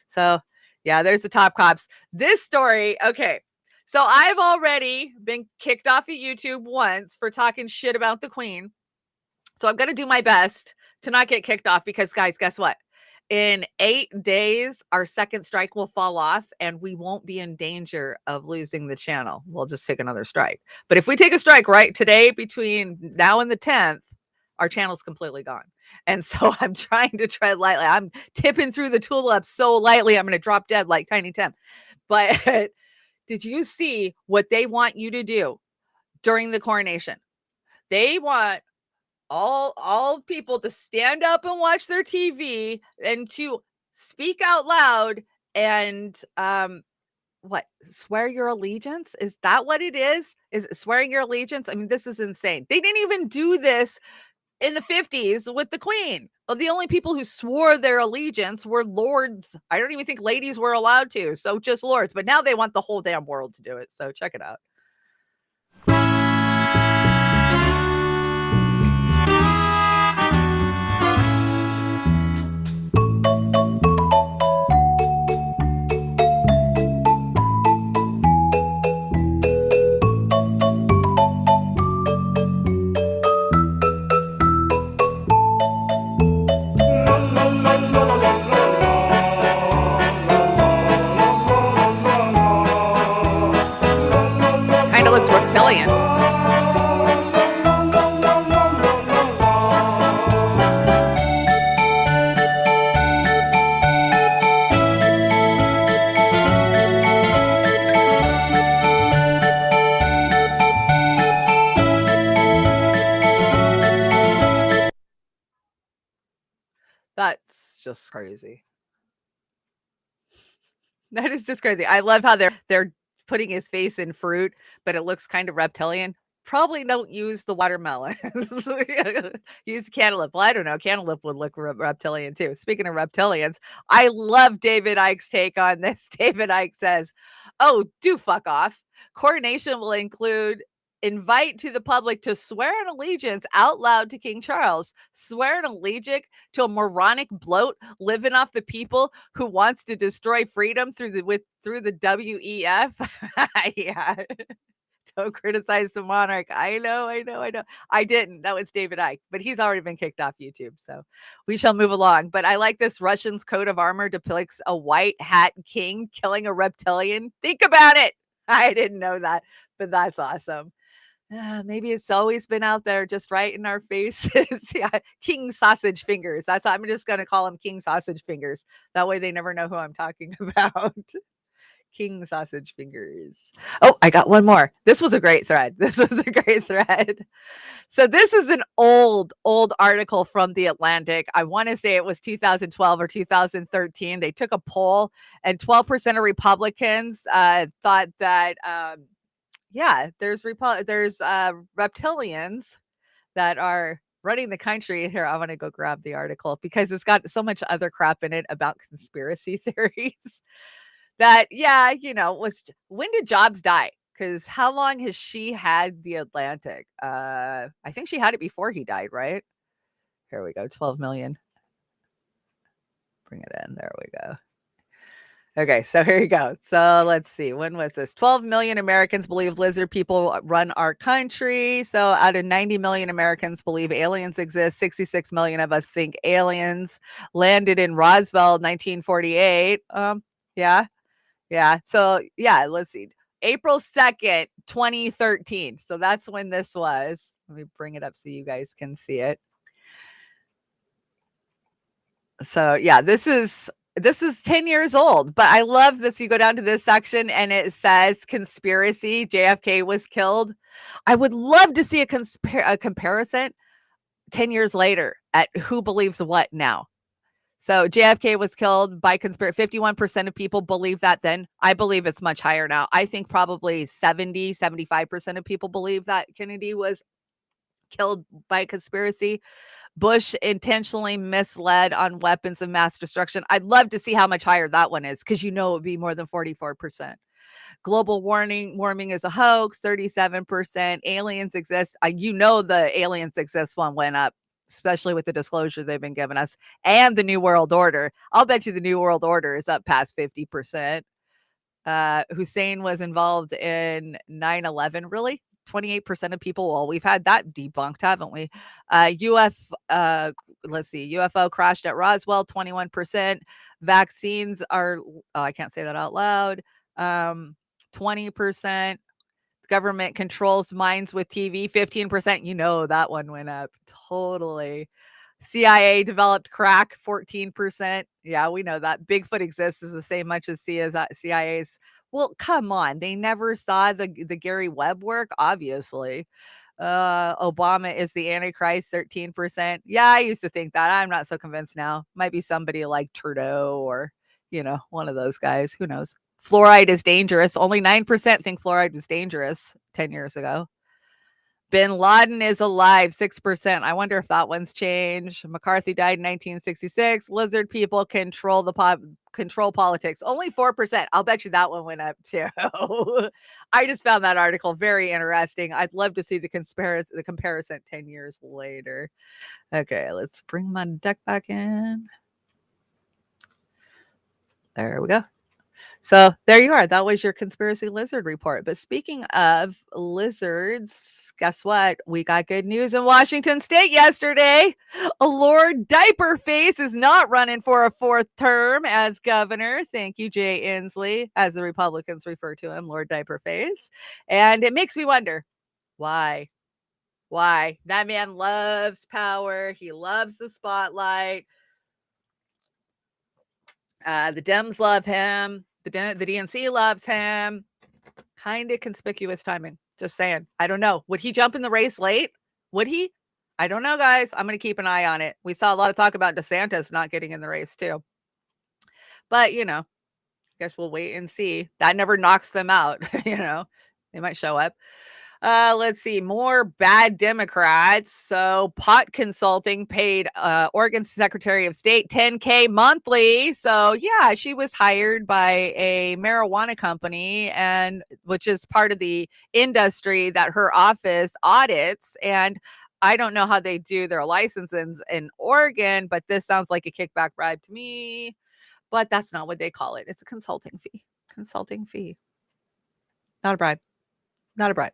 So yeah, there's the top cops. This story, okay. So I've already been kicked off of YouTube once for talking shit about the Queen. So I'm going to do my best to not get kicked off because, guys, guess what? In 8 days, our second strike will fall off and we won't be in danger of losing the channel. We'll just take another strike. But if we take a strike right today between now and the 10th, our channel's completely gone. And so I'm trying to tread lightly. I'm tipping through the tulips so lightly, I'm going to drop dead like Tiny Tim. But did you see what they want you to do during the coronation? They want all people to stand up and watch their TV and to speak out loud and swear your allegiance? Is that what it is? Is it swearing your allegiance? I mean, this is insane. They didn't even do this in the 50s with the Queen. Well, the only people who swore their allegiance were lords. I don't even think ladies were allowed to. So just lords. But now they want the whole damn world to do it. So check it out. just crazy. That is just crazy. I love how they're putting his face in fruit, but it looks kind of reptilian. Probably don't use the watermelon. Use cantaloupe. Well, I don't know. Cantaloupe would look reptilian too. Speaking of reptilians, I love David Icke's take on this. David Icke says, "Oh, do fuck off. Coronation will include invite to the public to swear an allegiance out loud to King Charles. Swear an allegiance to a moronic bloat living off the people who wants to destroy freedom through the WEF." Yeah. Don't criticize the monarch. I know. I didn't. That was David Icke, but he's already been kicked off YouTube. So we shall move along. But I like this Russian's coat of armor depicts a white hat king killing a reptilian. Think about it. I didn't know that, but that's awesome. Maybe it's always been out there just right in our faces. Yeah, King Sausage Fingers. I'm just going to call him King Sausage Fingers. That way they never know who I'm talking about. King Sausage Fingers. Oh, I got one more. This was a great thread. So this is an old article from The Atlantic. I want to say it was 2012 or 2013. They took a poll and 12% of Republicans thought that, there's reptilians that are running the country. Here, I want to go grab the article because it's got so much other crap in it about conspiracy theories. That, when did Jobs die? Because how long has she had The Atlantic? I think she had it before he died, right? Here we go, 12 million. Bring it in. There we go. Okay, so here you go. So let's see. When was this? 12 million Americans believe lizard people run our country. So out of 90 million Americans believe aliens exist. 66 million of us think aliens landed in Roswell, 1948. Yeah. So let's see. April 2nd, 2013. So that's when this was. Let me bring it up so you guys can see it. So this is 10 years old, but I love this. You go down to this section and it says conspiracy. JFK was killed. I would love to see a comparison 10 years later at who believes what now. So JFK was killed by conspiracy. 51% of people believe that then. I believe it's much higher now. I think probably 75% of people believe that Kennedy was killed by conspiracy. Bush intentionally misled on weapons of mass destruction. I'd love to see how much higher that one is because it would be more than 44%. Global warming is a hoax, 37%. Aliens exist. The aliens exist one went up, especially with the disclosure they've been giving us, and the New World Order. I'll bet you the New World Order is up past 50%. Hussein was involved in 9/11. Really? 28% of people. Well, we've had that debunked, haven't we? UFO crashed at Roswell, 21%. Vaccines are, I can't say that out loud. 20%. Government controls minds with TV, 15%. That one went up totally. CIA developed crack, 14%. Yeah, we know that. Bigfoot exists is the same much as CIA's. Well, come on. They never saw the Gary Webb work, obviously. Obama is the Antichrist, 13%. Yeah, I used to think that. I'm not so convinced now. Might be somebody like Trudeau or, one of those guys. Who knows? Fluoride is dangerous. Only 9% think fluoride was dangerous 10 years ago. Bin Laden is alive, 6%. I wonder if that one's changed. McCarthy died in 1966. Lizard people control politics. Only 4%. I'll bet you that one went up too. I just found that article very interesting. I'd love to see the comparison 10 years later. Okay, let's bring my deck back in. There we go. So there you are. That was your conspiracy lizard report. But speaking of lizards, guess what? We got good news in Washington State yesterday. Lord Diaperface is not running for a fourth term as governor. Thank you, Jay Inslee, as the Republicans refer to him, Lord Diaperface. And it makes me wonder, why? That man loves power. He loves the spotlight. The Dems love him. The DNC loves him. Kind of conspicuous timing. Just saying. I don't know. Would he jump in the race late? Would he? I don't know, guys. I'm going to keep an eye on it. We saw a lot of talk about DeSantis not getting in the race too. But, guess we'll wait and see. That never knocks them out. They might show up. Let's see, more bad Democrats. So Pot Consulting paid Oregon's Secretary of State $10K monthly. So yeah, she was hired by a marijuana company, and which is part of the industry that her office audits. And I don't know how they do their licenses in Oregon, but this sounds like a kickback bribe to me. But that's not what they call it. It's a consulting fee. Consulting fee. Not a bribe. Not a bribe.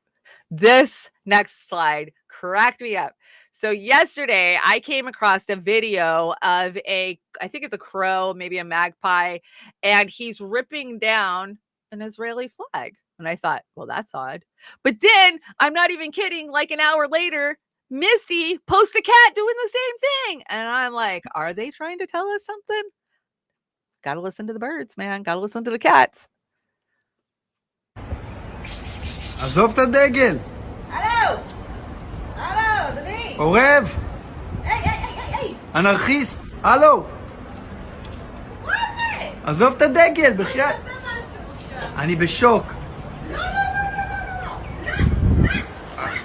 This next slide cracked me up. So yesterday I came across a video of I think it's a crow, maybe a magpie, and he's ripping down an Israeli flag. And I thought, well, that's odd. But then, I'm not even kidding, like an hour later, Misty posts a cat doing the same thing. And I'm like, are they trying to tell us something? Got to listen to the birds, man. Got to listen to the cats. עזוב את הדגל! הלו! הלו, אדוני! עורב! היי! אנרכיסט! הלו! מה זה? עזוב את הדגל, בחייאת! אני בשוק!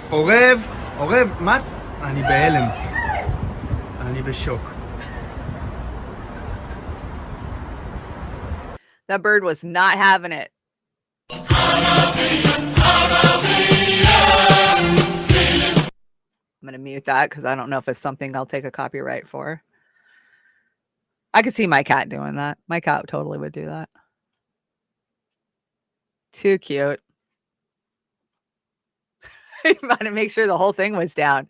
עורב, מה? אני בהלם. אני בשוק. That bird was not having it. I'm going to mute that because I don't know if it's something I'll take a copyright for. I could see my cat doing that. My cat totally would do that. Too cute. You got to make sure the whole thing was down.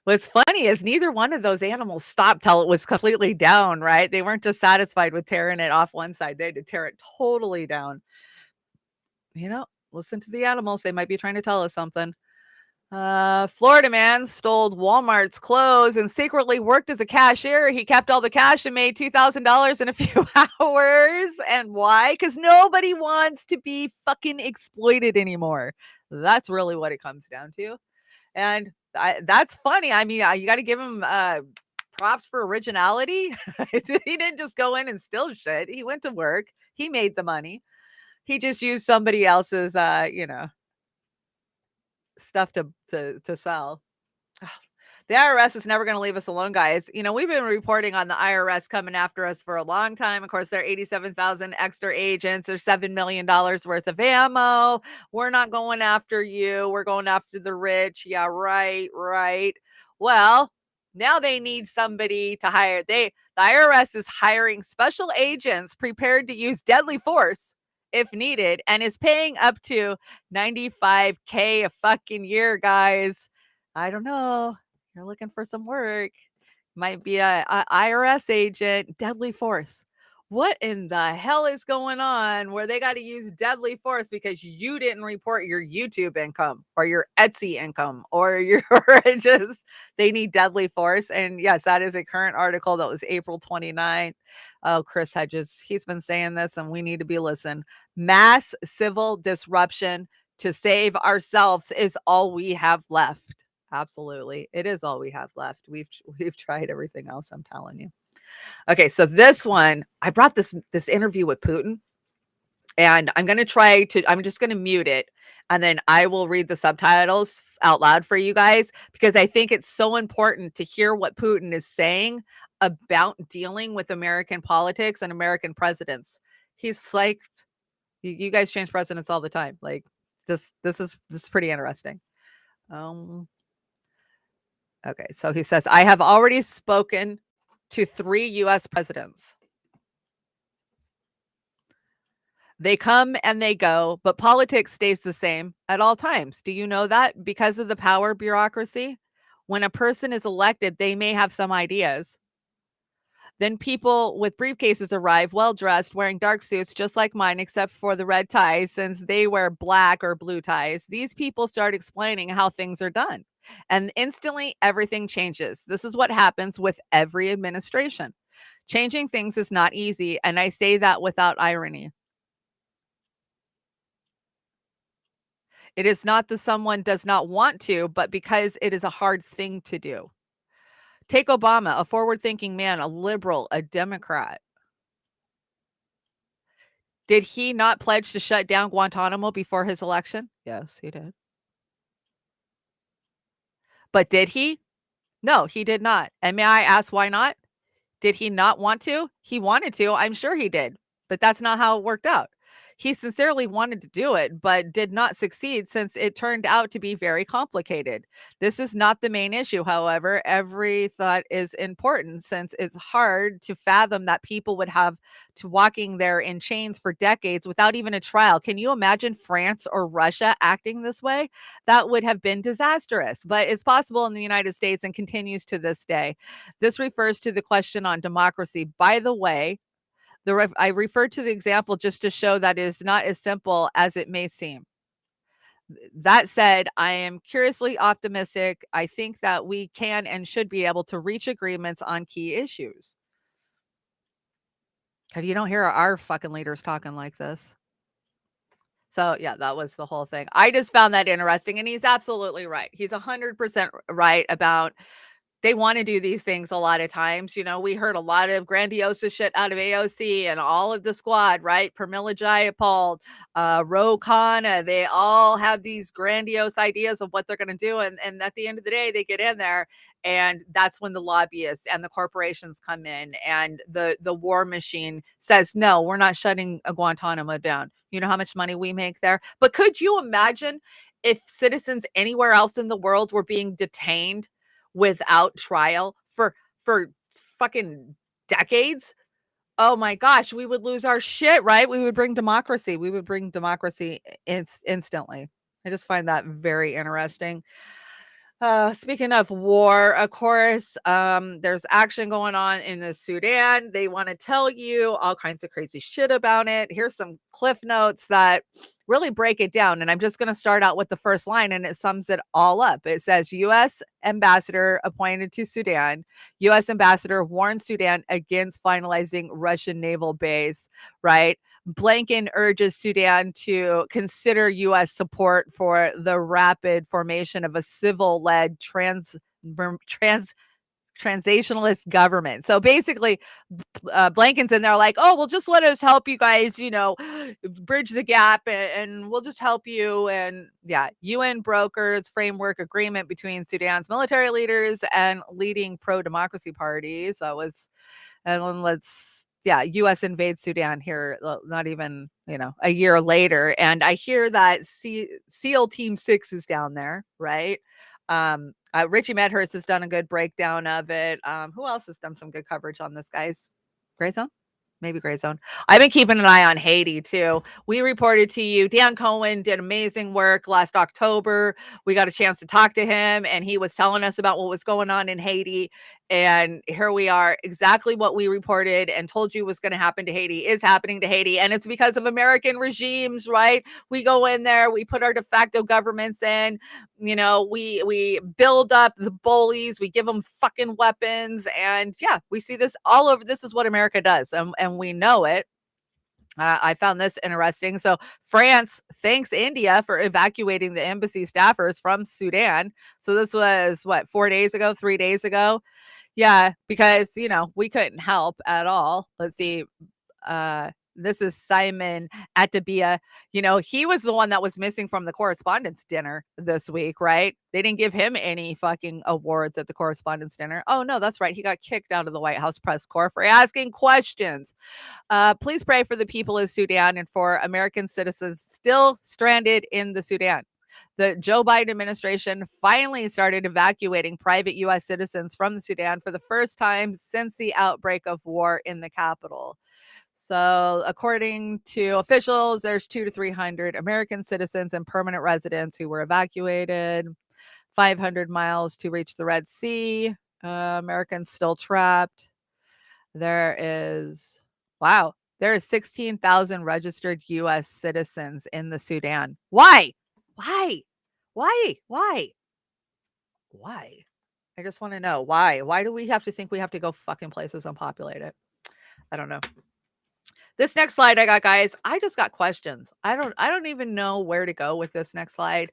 What's funny is neither one of those animals stopped till it was completely down, right? They weren't just satisfied with tearing it off one side. They had to tear it totally down. Listen to the animals. They might be trying to tell us something. Florida man stole Walmart's clothes and secretly worked as a cashier. He kept all the cash and made $2,000 in a few hours. And why? Because nobody wants to be fucking exploited anymore. That's really what it comes down to. And that's funny. I mean, you got to give him props for originality. He didn't just go in and steal shit. He went to work. He made the money. He just used somebody else's, stuff to sell. The IRS is never going to leave us alone, guys. We've been reporting on the IRS coming after us for a long time. Of course, there are 87,000 extra agents. There's $7 million worth of ammo. We're not going after you. We're going after the rich. Yeah, right. Well, now they need somebody to hire. The IRS is hiring special agents prepared to use deadly force if needed, and is paying up to $95K a fucking year, guys. I don't know. You're looking for some work. Might be a IRS agent, deadly force. What in the hell is going on where they got to use deadly force because you didn't report your YouTube income or your Etsy income or they need deadly force. And yes, that is a current article that was April 29th. Oh, Chris Hedges, he's been saying this and we need to be listening. Mass civil disruption to save ourselves is all we have left. Absolutely. It is all we have left. We've tried everything else, I'm telling you. Okay, so this one, I brought this interview with Putin, and I'm just going to mute it, and then I will read the subtitles out loud for you guys, because I think it's so important to hear what Putin is saying about dealing with American politics and American presidents. He's like, you guys change presidents all the time. Like this is pretty interesting. Okay, so he says, I have already spoken to 3 U.S. presidents. They come and they go, but politics stays the same at all times. Do you know that? Because of the power bureaucracy, when a person is elected, they may have some ideas. Then people with briefcases arrive, well-dressed, wearing dark suits just like mine, except for the red ties, since they wear black or blue ties. These people start explaining how things are done. And instantly, everything changes. This is what happens with every administration. Changing things is not easy, and I say that without irony. It is not that someone does not want to, but because it is a hard thing to do. Take Obama, a forward-thinking man, a liberal, a Democrat. Did he not pledge to shut down Guantanamo before his election? Yes, he did. But did he? No, he did not. And may I ask why not? Did he not want to? He wanted to. I'm sure he did. But that's not how it worked out. He sincerely wanted to do it, but did not succeed since it turned out to be very complicated. This is not the main issue, however. Every thought is important since it's hard to fathom that people would have to walking there in chains for decades without even a trial. Can you imagine France or Russia acting this way? That would have been disastrous, but it's possible in the United States and continues to this day. This refers to the question on democracy. By the way, I refer to the example just to show that it is not as simple as it may seem. That said, I am curiously optimistic. I think that we can and should be able to reach agreements on key issues. And you don't hear our fucking leaders talking like this. So yeah, that was the whole thing. I just found that interesting, and he's absolutely right. He's 100% right about they want to do these things a lot of times. You know, we heard a lot of grandiose shit out of AOC and all of the squad, right? Pramila Jayapal, Ro Khanna, they all have these grandiose ideas of what they're going to do. And at the end of the day, they get in there, and that's when the lobbyists and the corporations come in, and the war machine says, no, we're not shutting a Guantanamo down. You know how much money we make there? But could you imagine if citizens anywhere else in the world were being detained without trial for fucking decades? Oh my gosh, we would lose our shit, right? We would bring democracy. We would bring democracy instantly. I just find that very interesting. Speaking of war, of course, there's action going on in the Sudan. They want to tell you all kinds of crazy shit about it. Here's some cliff notes that really break it down. And I'm just going to start out with the first line, and it sums it all up. It says, U.S. ambassador appointed to Sudan. U.S. ambassador warns Sudan against finalizing Russian naval base, right? Blinken urges Sudan to consider U.S. support for the rapid formation of a civil-led transitionalist government. So basically, Blinken's in there like, oh, well, just let us help you guys, you know, bridge the gap, and we'll just help you. And yeah, UN brokers framework agreement between Sudan's military leaders and leading pro-democracy parties. That was, and then U.S. invades Sudan here, not even, a year later. And I hear that SEAL Team 6 is down there, right? Richie Medhurst has done a good breakdown of it. Who else has done some good coverage on this, guys? Gray Zone? Maybe Gray Zone. I've been keeping an eye on Haiti too. We reported to you, Dan Cohen did amazing work last October. We got a chance to talk to him, and he was telling us about what was going on in Haiti. And here we are, exactly what we reported and told you was going to happen to Haiti is happening to Haiti. And it's because of American regimes, right? We go in there, we put our de facto governments in, we build up the bullies, we give them fucking weapons. And yeah, we see this all over. This is what America does. And we know it. I found this interesting. So France thanks India for evacuating the embassy staffers from Sudan. So this was 3 days ago. Yeah, because, we couldn't help at all. Let's see. This is Simon Atabia. He was the one that was missing from the correspondence dinner this week, right? They didn't give him any fucking awards at the correspondence dinner. Oh, no, that's right. He got kicked out of the White House press corps for asking questions. Please pray for the people of Sudan and for American citizens still stranded in the Sudan. The Joe Biden administration finally started evacuating private U.S. citizens from the Sudan for the first time since the outbreak of war in the capital. So according to officials, there's 200 to 300 American citizens and permanent residents who were evacuated, 500 miles to reach the Red Sea. Americans still trapped. There is 16,000 registered U.S. citizens in the Sudan. Why? I just want to know why. Why do we have to think we have to go fucking places and populate it? I don't know. This next slide I got, guys, I just got questions. I don't even know where to go with this next slide.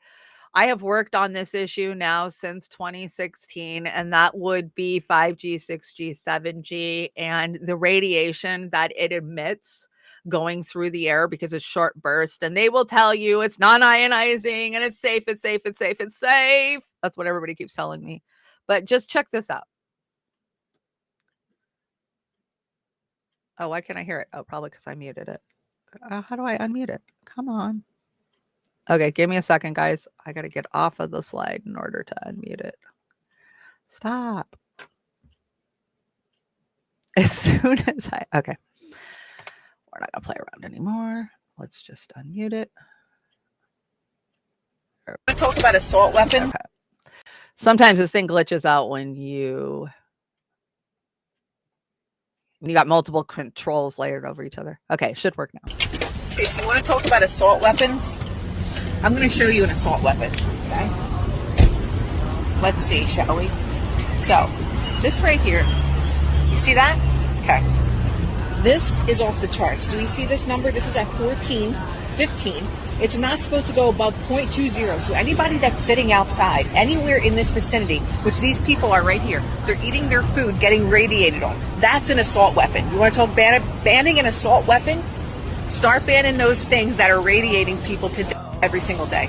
I have worked on this issue now since 2016, and that would be 5G, 6G, 7G, and the radiation that it emits going through the air because it's short burst. And they will tell you it's non-ionizing and it's safe, it's safe, it's safe, it's safe. That's what everybody keeps telling me. But just check this out. Oh, why can't I hear it? Oh, probably because I muted it. How do I unmute it? Come on. Okay, give me a second, guys. I got to get off of the slide in order to unmute it. Stop. As soon as okay. We're not going to play around anymore. Let's just unmute it. I talk about assault weapons. Okay. Sometimes this thing glitches out when you got multiple controls layered over each other. Okay, should work now. Okay, so you want to talk about assault weapons? I'm going to show you an assault weapon, okay? Let's see, shall we? So, this right here, you see that? Okay. This is off the charts. Do we see this number? This is at 14, 15. It's not supposed to go above 0.20. So anybody that's sitting outside, anywhere in this vicinity, which these people are right here, they're eating their food, getting radiated on. That's an assault weapon. You want to talk banning an assault weapon? Start banning those things that are radiating people to death every single day.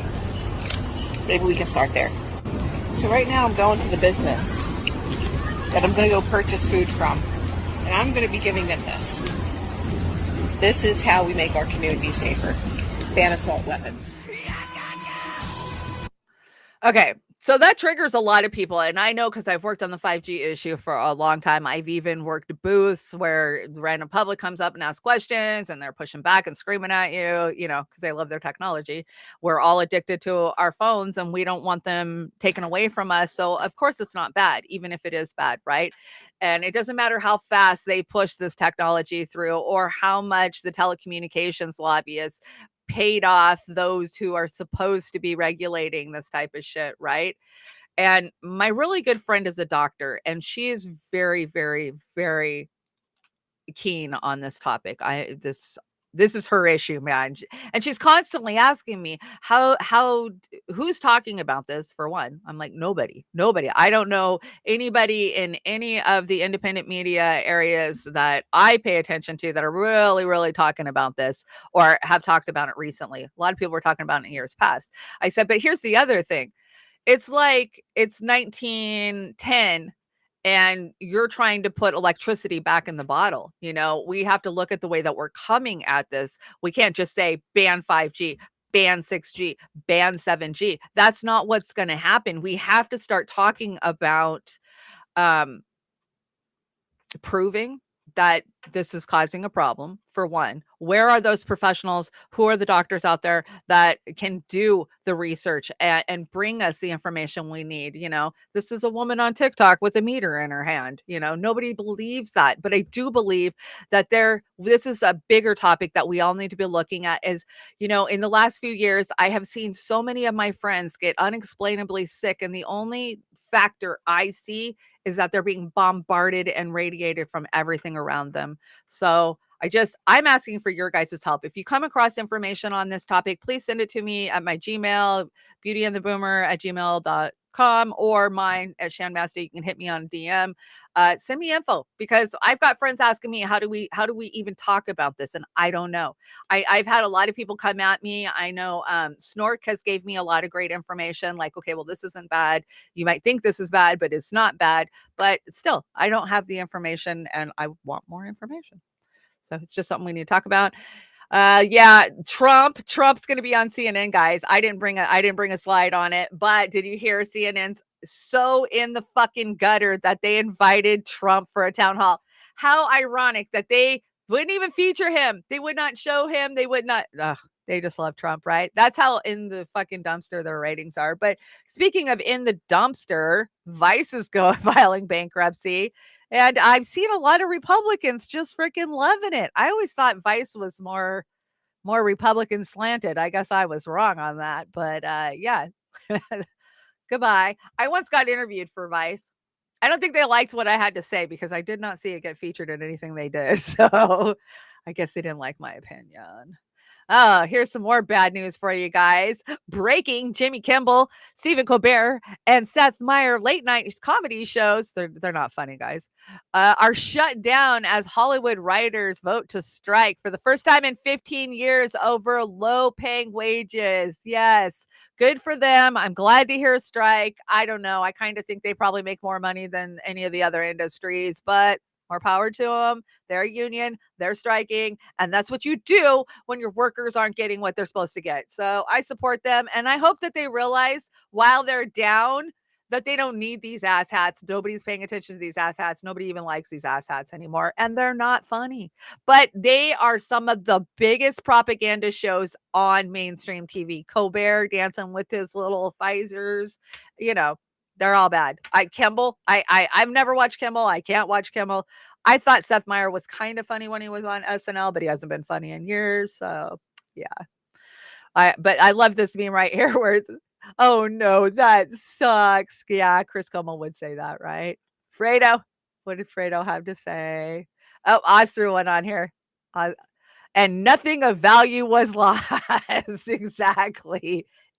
Maybe we can start there. So right now I'm going to the business that I'm going to go purchase food from. And I'm going to be giving them this. This is how we make our community safer. Ban assault weapons. Okay, so that triggers a lot of people. And I know because I've worked on the 5G issue for a long time. I've even worked booths where the random public comes up and asks questions and they're pushing back and screaming at you, because they love their technology. We're all addicted to our phones and we don't want them taken away from us. So of course it's not bad, even if it is bad, right? And it doesn't matter how fast they push this technology through or how much the telecommunications lobbyists paid off those who are supposed to be regulating this type of shit, right? And my really good friend is a doctor, and she is very, very, very keen on this topic. This is her issue, man. And she's constantly asking me who's talking about this. For one, I'm like, nobody. I don't know anybody in any of the independent media areas that I pay attention to that are really, really talking about this or have talked about it recently. A lot of people were talking about it in years past. I said, but here's the other thing. It's like it's 1910 and you're trying to put electricity back in the bottle. We have to look at the way that we're coming at this. We can't just say ban 5G, ban 6G, ban 7G. That's not what's going to happen. We have to start talking about proving that this is causing a problem. For one, where are those professionals? Who are the doctors out there that can do the research and bring us the information we need? This is a woman on TikTok with a meter in her hand. Nobody believes that, but I do believe that this is a bigger topic that we all need to be looking at. Is, in the last few years, I have seen so many of my friends get unexplainably sick, and the only factor I see is that they're being bombarded and radiated from everything around them. So I'm asking for your guys' help. If you come across information on this topic, please send it to me at my Gmail, beautyandtheboomer@gmail.com, or mine at Chanda-Masta. You can hit me on DM. Send me info, because I've got friends asking me, how do we even talk about this? And I don't know. I've had a lot of people come at me. I know Snork has gave me a lot of great information, like, okay, well, this isn't bad. You might think this is bad, but it's not bad. But still, I don't have the information and I want more information. So it's just something we need to talk about. Yeah, Trump's going to be on CNN, guys. I didn't bring a slide on it, but did you hear CNN's so in the fucking gutter that they invited Trump for a town hall? How ironic that they wouldn't even feature him. They would not show him. They would not. They just love Trump, right? That's how in the fucking dumpster their ratings are. But speaking of in the dumpster, Vice is filing bankruptcy. And I've seen a lot of Republicans just freaking loving it. I always thought Vice was more Republican slanted. I guess I was wrong on that. But yeah, goodbye. I once got interviewed for Vice. I don't think they liked what I had to say because I did not see it get featured in anything they did. So I guess they didn't like my opinion. Oh, here's some more bad news for you guys. Breaking: Jimmy Kimmel, Stephen Colbert, and Seth Meyers late night comedy shows, they're not funny, guys, are shut down as Hollywood writers vote to strike for the first time in 15 years over low paying wages. Yes, good for them. I'm glad to hear a strike. I don't know. I kind of think they probably make more money than any of the other industries, but more power to them. They're a union, they're striking, and that's what you do when your workers aren't getting what they're supposed to get. So I support them, and I hope that they realize while they're down that they don't need these asshats. Nobody's paying attention to these asshats. Nobody even likes these asshats anymore, and they're not funny. But they are some of the biggest propaganda shows on mainstream TV. Colbert dancing with his little Pfizers, you know, they're all bad. I've never watched Kimmel. I can't watch Kimmel. I thought Seth Meyers was kind of funny when he was on SNL, but he hasn't been funny in years. So yeah. But I love this meme right here where it's, oh no, that sucks. Yeah, Chris Kimmel would say that, right? Fredo. What did Fredo have to say? Oh, Oz threw one on here. And nothing of value was lost.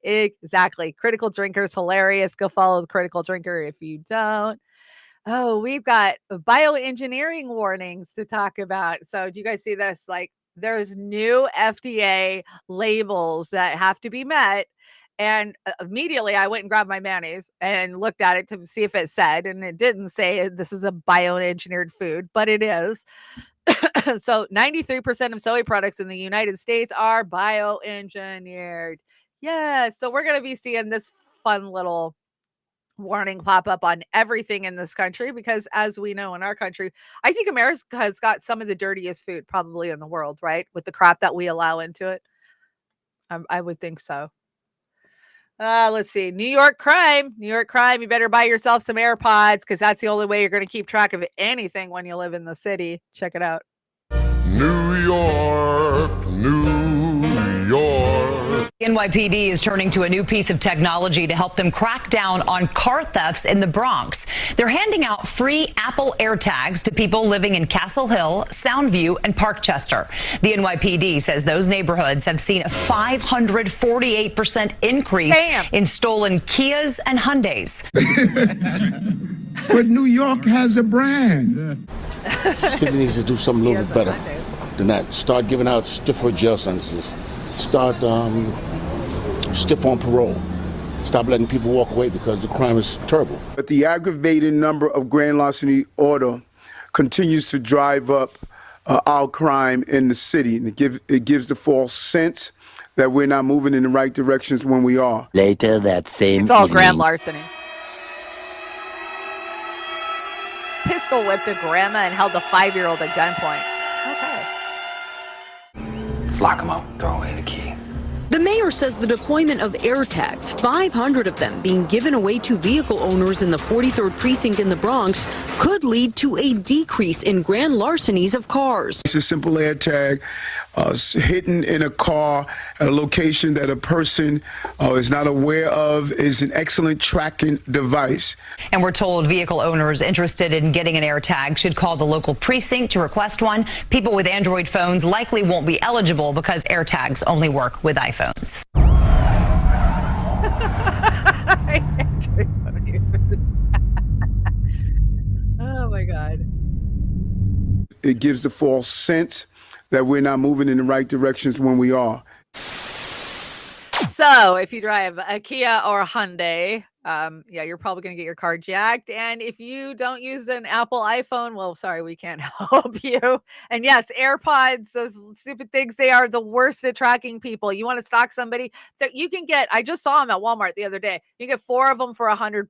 Exactly. Critical Drinker's hilarious. Go follow the Critical Drinker if you don't. Oh, we've got bioengineering warnings to talk about. So do you guys see this? Like, there's new FDA labels that have to be met. And immediately I went and grabbed my mayonnaise and looked at it to see if it said, and it didn't say this is a bioengineered food, but it is. So 93% of soy products in the United States are bioengineered. Yeah, so we're going to be seeing this fun little warning pop up on everything in this country because, as we know, in our country, I think America has got some of the dirtiest food probably in the world, right? With the crap that we allow into it. I would think so. Let's see. New York crime. You better buy yourself some AirPods because that's the only way you're going to keep track of anything when you live in the city. Check it out. New York, New York. NYPD is turning to a new piece of technology to help them crack down on car thefts in the Bronx. They're handing out free Apple AirTags to people living in Castle Hill, Soundview, and Parkchester. The NYPD says those neighborhoods have seen a 548% increase in stolen Kias and Hyundais. But New York has a brand. City needs to do something a little bit better than that. Start giving out stiffer jail sentences. Start stiff on parole. Stop letting people walk away because the crime is terrible. But the aggravated number of grand larceny order continues to drive up our crime in the city. And it gives the false sense that we're not moving in the right directions when we are. Later that same It's all evening, grand larceny. Pistol whipped a grandma and held a 5-year-old at gunpoint. Okay. lock them up, throw away the key. The mayor says the deployment of AirTags, 500 of them being given away to vehicle owners in the 43rd precinct in the Bronx, could lead to a decrease in grand larcenies of cars. It's a simple AirTag hidden in a car at a location that a person is not aware of is an excellent tracking device. And we're told vehicle owners interested in getting an AirTag should call the local precinct to request one. People with Android phones likely won't be eligible because AirTags only work with iPhones. Oh my God. It gives the false sense that we're not moving in the right directions when we are. So if you drive a Kia or a Hyundai, yeah, you're probably going to get your car jacked. And if you don't use an Apple iPhone, well, sorry, we can't help you. And yes, AirPods, those stupid things, they are the worst at tracking people. You want to stalk somebody that you can get. I just saw them at Walmart the other day. You get 4 of them for $100.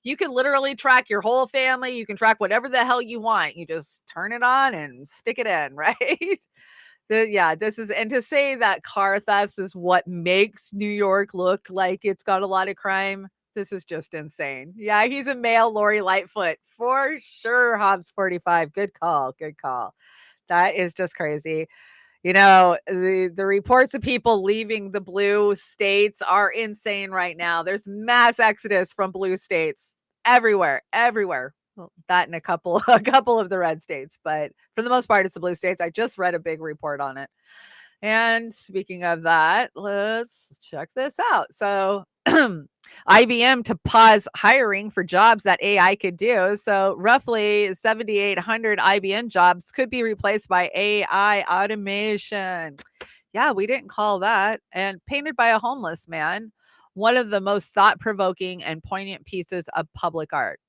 You can literally track your whole family. You can track whatever the hell you want. You just turn it on and stick it in, right? Yeah, this is, and to say that car thefts is what makes New York look like it's got a lot of crime, this is just insane. Yeah, he's a male Lori Lightfoot for sure. Hobbs 45. Good call. Good call. That is just crazy. You know, the reports of people leaving the blue states are insane right now. There's mass exodus from blue states everywhere. that in a couple of the red states, but for the most part, it's the blue states. I just read a big report on it. And speaking of that, let's check this out. So IBM to pause hiring for jobs that AI could do. So roughly 7,800 IBM jobs could be replaced by AI automation. Yeah, we didn't call that. And painted by a homeless man, one of the most thought-provoking and poignant pieces of public art.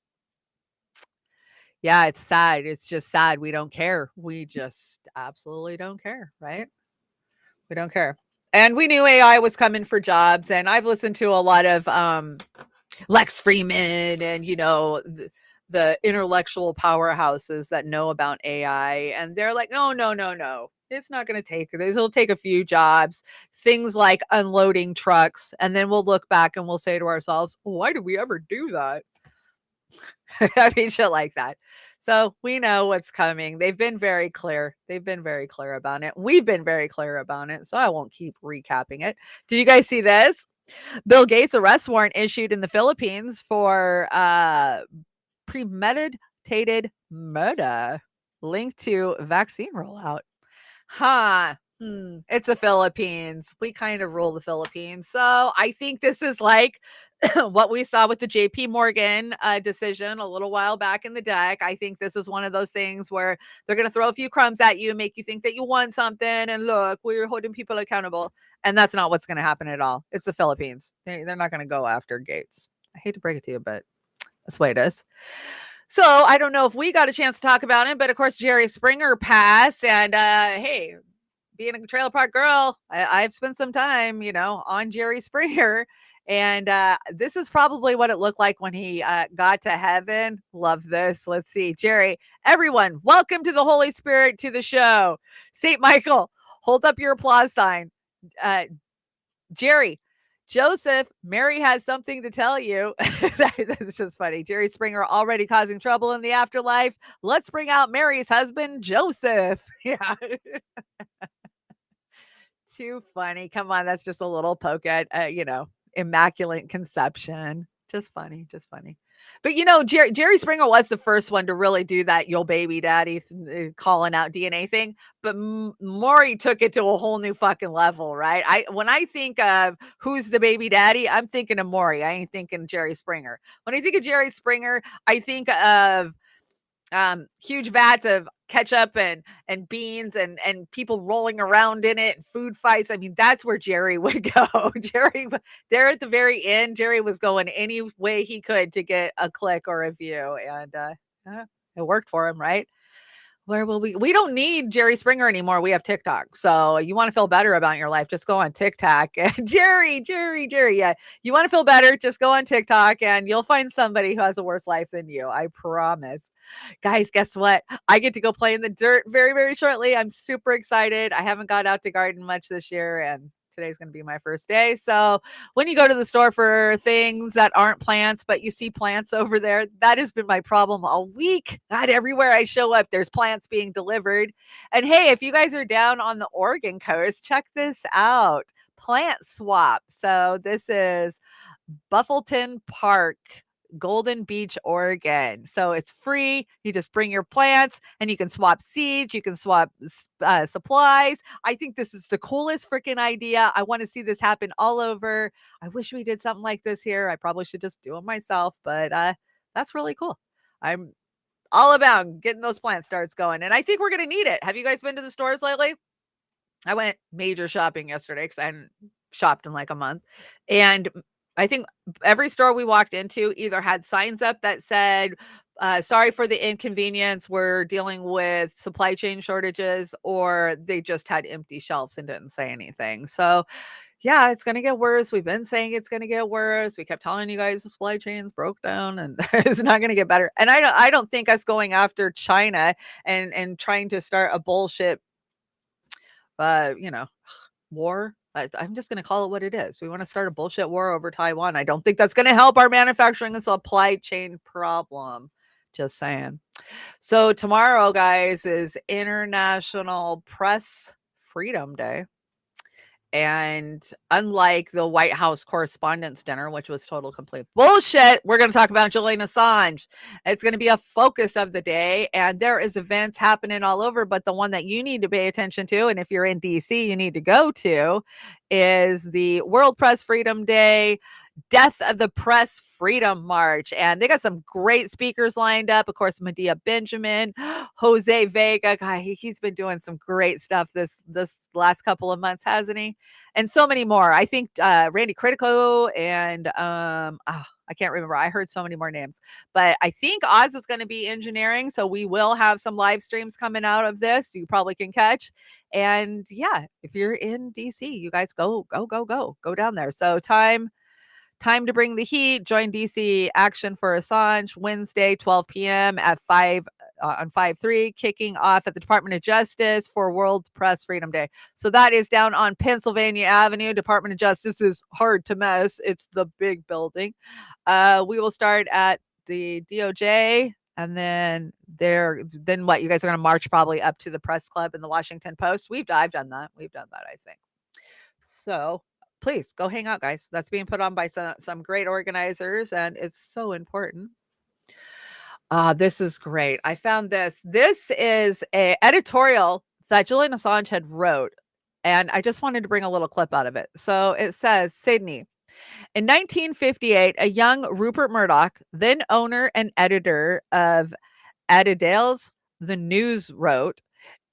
Yeah, it's sad. It's just sad. We don't care. We just absolutely don't care, right? We don't care. And we knew AI was coming for jobs. And I've listened to a lot of Lex Freeman and, the intellectual powerhouses that know about AI. And they're like, no. It's not going to take this. It'll take a few jobs, things like unloading trucks. And then we'll look back and we'll say to ourselves, why did we ever do that? I mean, shit like that. So we know what's coming. They've been very clear. They've been very clear about it. We've been very clear about it. So I won't keep recapping it. Did you guys see this? Bill Gates arrest warrant issued in the Philippines for premeditated murder linked to vaccine rollout. It's the Philippines. We kind of rule the Philippines. So I think this is like what we saw with the JP Morgan decision a little while back in the deck. I think this is one of those things where they're going to throw a few crumbs at you, make you think that you won something. And look, we're holding people accountable. And that's not what's going to happen at all. It's the Philippines. They're not going to go after Gates. I hate to break it to you, but that's the way it is. So I don't know if we got a chance to talk about it, but of course, Jerry Springer passed. And hey, being a trailer park girl, I've spent some time, on Jerry Springer. And this is probably what it looked like when he got to heaven. Love this. Let's see. Jerry, everyone, welcome to the Holy Spirit to the show. St. Michael, hold up your applause sign. Jerry, Joseph, Mary has something to tell you. That's just funny. Jerry Springer already causing trouble in the afterlife. Let's bring out Mary's husband, Joseph. Yeah. Too funny. Come on. That's just a little poke at, immaculate conception. Just funny. But Jerry Springer was the first one to really do that "yo baby daddy" calling out DNA thing. But Maury took it to a whole new fucking level, right? When I think of who's the baby daddy, I'm thinking of Maury. I ain't thinking Jerry Springer. When I think of Jerry Springer, I think of huge vats of ketchup and beans and people rolling around in it and food fights. I mean, that's where Jerry would go. Jerry, there at the very end, Jerry was going any way he could to get a click or a view, and it worked for him, right? Where will we don't need Jerry Springer anymore. We have TikTok. So you want to feel better about your life, just go on TikTok. And Jerry. Yeah. You want to feel better, just go on TikTok and you'll find somebody who has a worse life than you. I promise. Guys, guess what? I get to go play in the dirt very, very shortly. I'm super excited. I haven't got out to garden much this year, and today's going to be my first day. So when you go to the store for things that aren't plants, but you see plants over there, that has been my problem all week. God, everywhere I show up, there's plants being delivered. And hey, if you guys are down on the Oregon coast, check this out. Plant swap. So this is Buffleton Park, Golden Beach, Oregon. So it's free. You just bring your plants and you can swap seeds. You can swap supplies. I think this is the coolest freaking idea. I want to see this happen all over. I wish we did something like this here. I probably should just do it myself, but that's really cool. I'm all about getting those plant starts going. And I think we're going to need it. Have you guys been to the stores lately? I went major shopping yesterday because I hadn't shopped in like a month. And I think every store we walked into either had signs up that said, sorry for the inconvenience, we're dealing with supply chain shortages, or they just had empty shelves and didn't say anything. So yeah, it's going to get worse. We've been saying it's going to get worse. We kept telling you guys the supply chains broke down and it's not going to get better. And I don't think us going after China and trying to start a bullshit, war. I'm just going to call it what it is. We want to start a bullshit war over Taiwan. I don't think that's going to help our manufacturing and supply chain problem. Just saying. So tomorrow, guys, is International Press Freedom Day. And unlike the White House Correspondents' Dinner, which was total complete bullshit, we're going to talk about Julian Assange. It's going to be a focus of the day, and there is events happening all over, but the one that you need to pay attention to, and if you're in DC, you need to go to, is the World Press Freedom Day, Death of the Press Freedom March. And they got some great speakers lined up. Of course, Medea Benjamin, Jose Vega. God, he's been doing some great stuff this last couple of months, hasn't he? And so many more. I think Randy Critico and I can't remember. I heard so many more names. But I think Oz is going to be engineering. So we will have some live streams coming out of this. You probably can catch. And yeah, if you're in DC, you guys go down there. So time to bring the heat. Join DC Action for Assange Wednesday, 12 p.m. at 5 on 5/3, kicking off at the Department of Justice for World Press Freedom Day. So that is down on Pennsylvania Avenue. Department of Justice is hard to miss. It's the big building. We will start at the DOJ, and then what? You guys are going to march probably up to the Press Club and the Washington Post. I've done that. We've done that, I think. So please go hang out, guys. That's being put on by some great organizers, and it's so important. This is great. I found this. This is a editorial that Julian Assange had wrote, and I just wanted to bring a little clip out of it. So it says, Sydney. In 1958, a young Rupert Murdoch, then owner and editor of Addisdale's The News, wrote,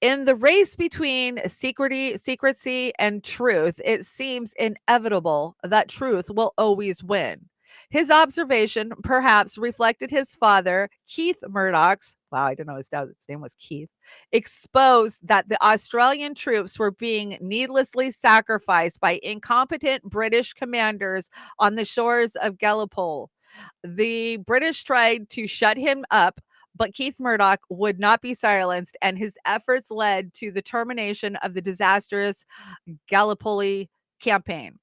in the race between secrecy and truth, it seems inevitable that truth will always win. His observation perhaps reflected his father, Keith Murdoch's, wow, I didn't know his name was Keith, exposed that the Australian troops were being needlessly sacrificed by incompetent British commanders on the shores of Gallipoli. The British tried to shut him up, but Keith Murdoch would not be silenced, and his efforts led to the termination of the disastrous Gallipoli campaign.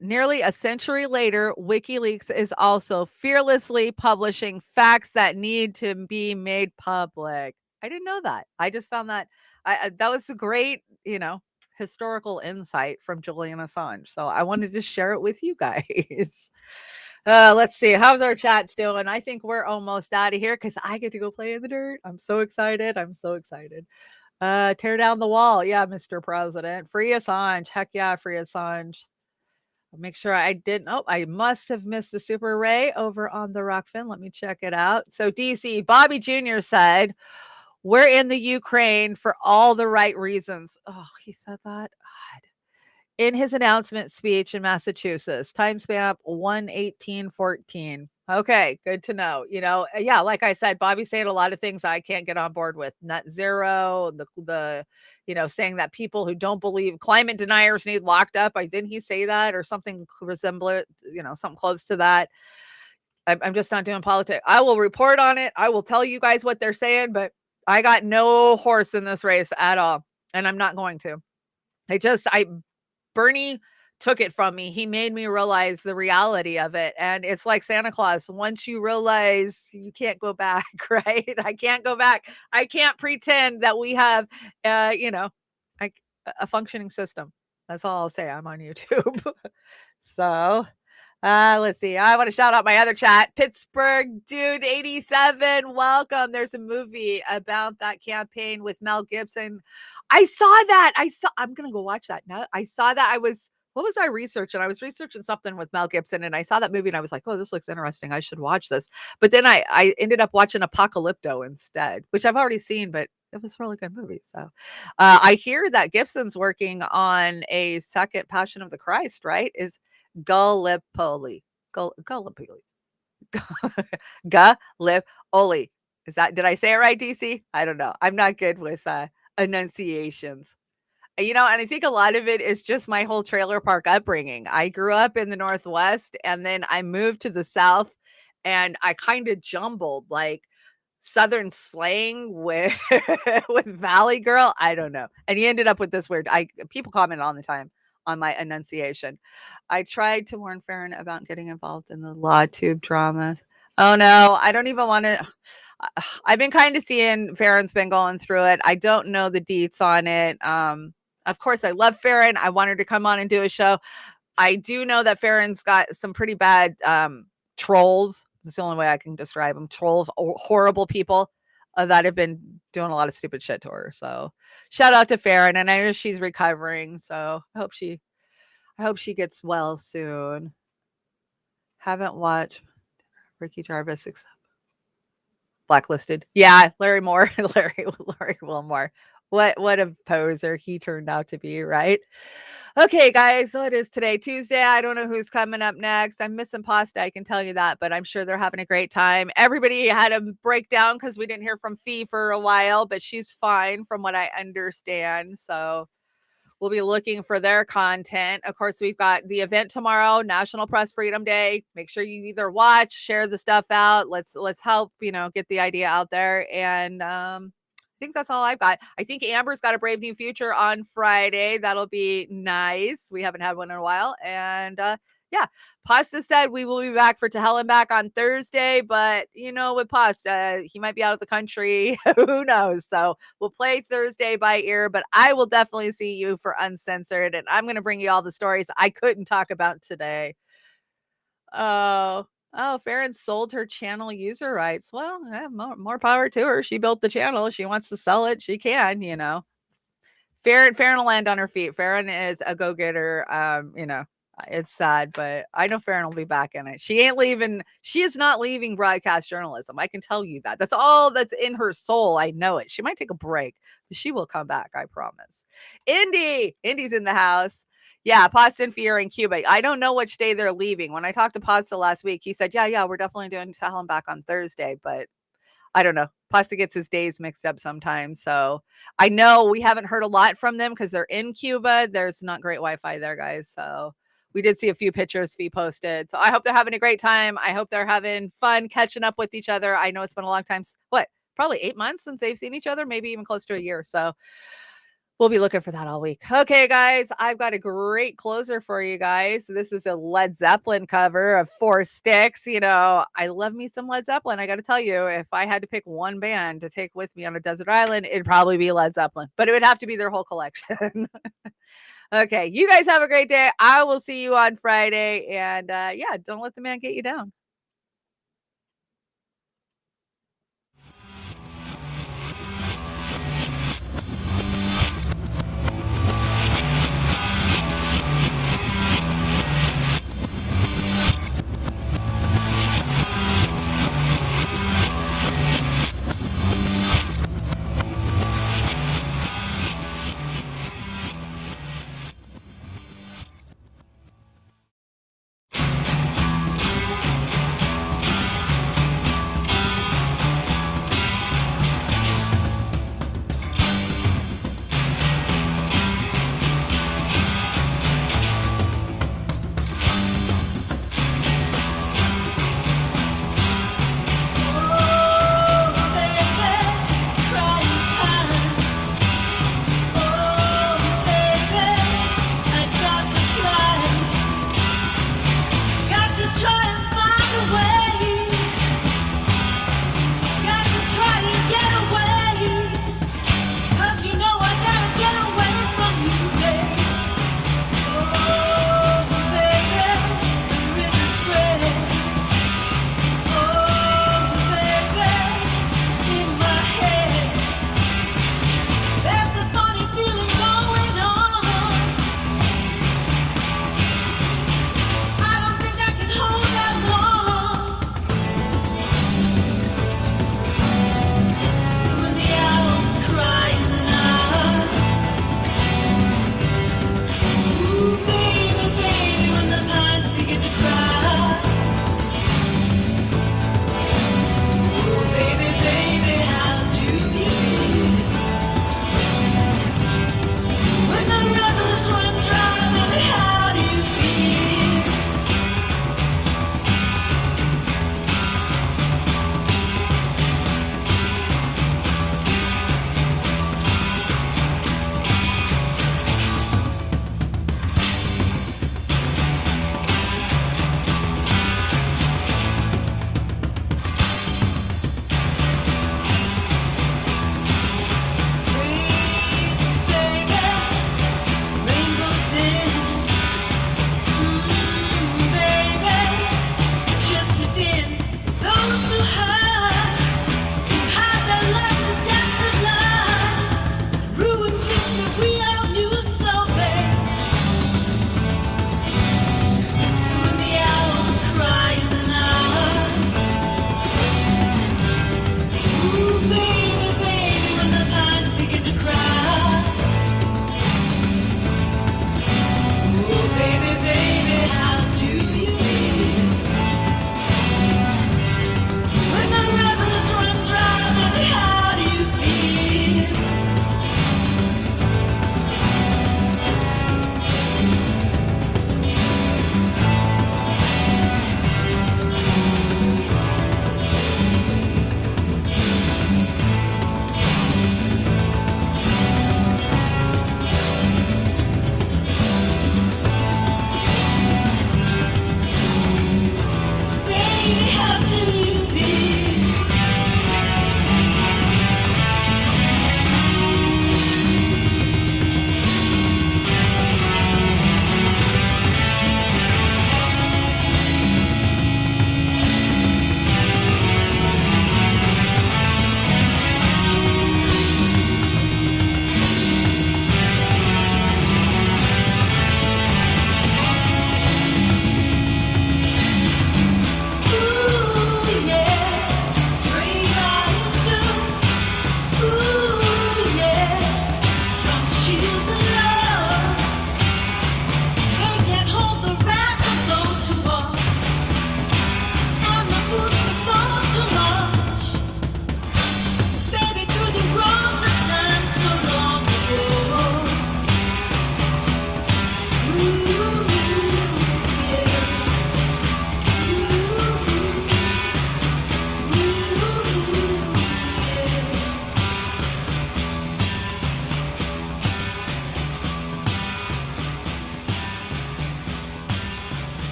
Nearly a century later, WikiLeaks is also fearlessly publishing facts that need to be made public. I didn't know that. I just found that that was a great, historical insight from Julian Assange. So I wanted to share it with you guys. Let's see. How's our chats doing? I think we're almost out of here because I get to go play in the dirt. I'm so excited. Tear down the wall. Yeah, Mr. President. Free Assange. Heck yeah, free Assange. I'll make sure I didn't. Oh, I must have missed the Super Ray over on the Rockfin. Let me check it out. So DC, Bobby Jr. said, we're in the Ukraine for all the right reasons. Oh, he said that? God. In his announcement speech in Massachusetts, timestamp 1/18/14. Okay, good to know. Yeah, like I said, Bobby's saying a lot of things I can't get on board with. Net zero, the saying that people who don't believe climate deniers need locked up. Didn't he say that or something resemblant, something close to that? I'm just not doing politics. I will report on it. I will tell you guys what they're saying, but I got no horse in this race at all, and I'm not going to. Bernie took it from me. He made me realize the reality of it. And it's like Santa Claus. Once you realize, you can't go back, right? I can't go back. I can't pretend that we have, a functioning system. That's all I'll say. I'm on YouTube. So let's see. I want to shout out my other chat. Pittsburgh Dude 87. Welcome. There's a movie about that campaign with Mel Gibson. I saw that. I'm going to go watch that now. I saw that. What was I researching? I was researching something with Mel Gibson, and I saw that movie and I was like, oh, this looks interesting. I should watch this. But then I ended up watching Apocalypto instead, which I've already seen, but it was a really good movie. So I hear that Gibson's working on a second Passion of the Christ, right? Is Gallipoli. Gallipoli. Gallipoli. Did I say it right, DC? I don't know. I'm not good with enunciations. And I think a lot of it is just my whole trailer park upbringing. I grew up in the Northwest, and then I moved to the South, and I kind of jumbled like Southern slang with with Valley Girl. I don't know. And he ended up with this weird. People comment all the time on my enunciation. I tried to warn Farron about getting involved in the law tube dramas. Oh no, I don't even want to. I've been kind of seeing Farron's been going through it. I don't know the deets on it. Of course, I love Farron. I want her to come on and do a show. I do know that Farron's got some pretty bad trolls. That's the only way I can describe them. Trolls, horrible people that have been doing a lot of stupid shit to her. So shout out to Farron. And I know she's recovering. So I hope she gets well soon. Haven't watched Ricky Jarvis except Blacklisted. Yeah, Larry Moore. Larry Wilmore. What a poser he turned out to be, right? Okay, guys, so it is today, Tuesday. I don't know who's coming up next. I'm missing Pasta, I can tell you that, but I'm sure they're having a great time. Everybody had a breakdown because we didn't hear from Fee for a while, but she's fine from what I understand. So we'll be looking for their content. Of course, we've got the event tomorrow, National Press Freedom Day. Make sure you either watch, share the stuff out. Let's help, get the idea out there. And I think that's all I've got. I think Amber's got a Brave New Future on Friday. That'll be nice. We haven't had one in a while. And yeah, Pasta said we will be back for To Hell and Back on Thursday. But, with Pasta, he might be out of the country. Who knows? So we'll play Thursday by ear. But I will definitely see you for Uncensored. And I'm going to bring you all the stories I couldn't talk about today. Oh, Farron sold her channel user rights. Well, more power to her. She built the channel. She wants to sell it. She can, Farron will land on her feet. Farron is a go-getter. It's sad, but I know Farron will be back in it. She ain't leaving. She is not leaving broadcast journalism. I can tell you that. That's all that's in her soul. I know it. She might take a break, but she will come back. I promise. Indy's in the house. Yeah, Pasta and Fee are in Cuba. I don't know which day they're leaving. When I talked to Pasta last week, he said, yeah, we're definitely doing To Hell and Back on Thursday, but I don't know. Pasta gets his days mixed up sometimes. So I know we haven't heard a lot from them because they're in Cuba. There's not great Wi-Fi there, guys. So we did see a few pictures Fee posted. So I hope they're having a great time. I hope they're having fun catching up with each other. I know it's been a long time. Probably 8 months since they've seen each other, maybe even close to a year. So we'll be looking for that all week. Okay, guys, I've got a great closer for you guys. This is a Led Zeppelin cover of Four Sticks. I love me some Led Zeppelin. I got to tell you, if I had to pick one band to take with me on a desert island, it'd probably be Led Zeppelin, but it would have to be their whole collection. Okay, you guys have a great day. I will see you on Friday. And yeah, don't let the man get you down.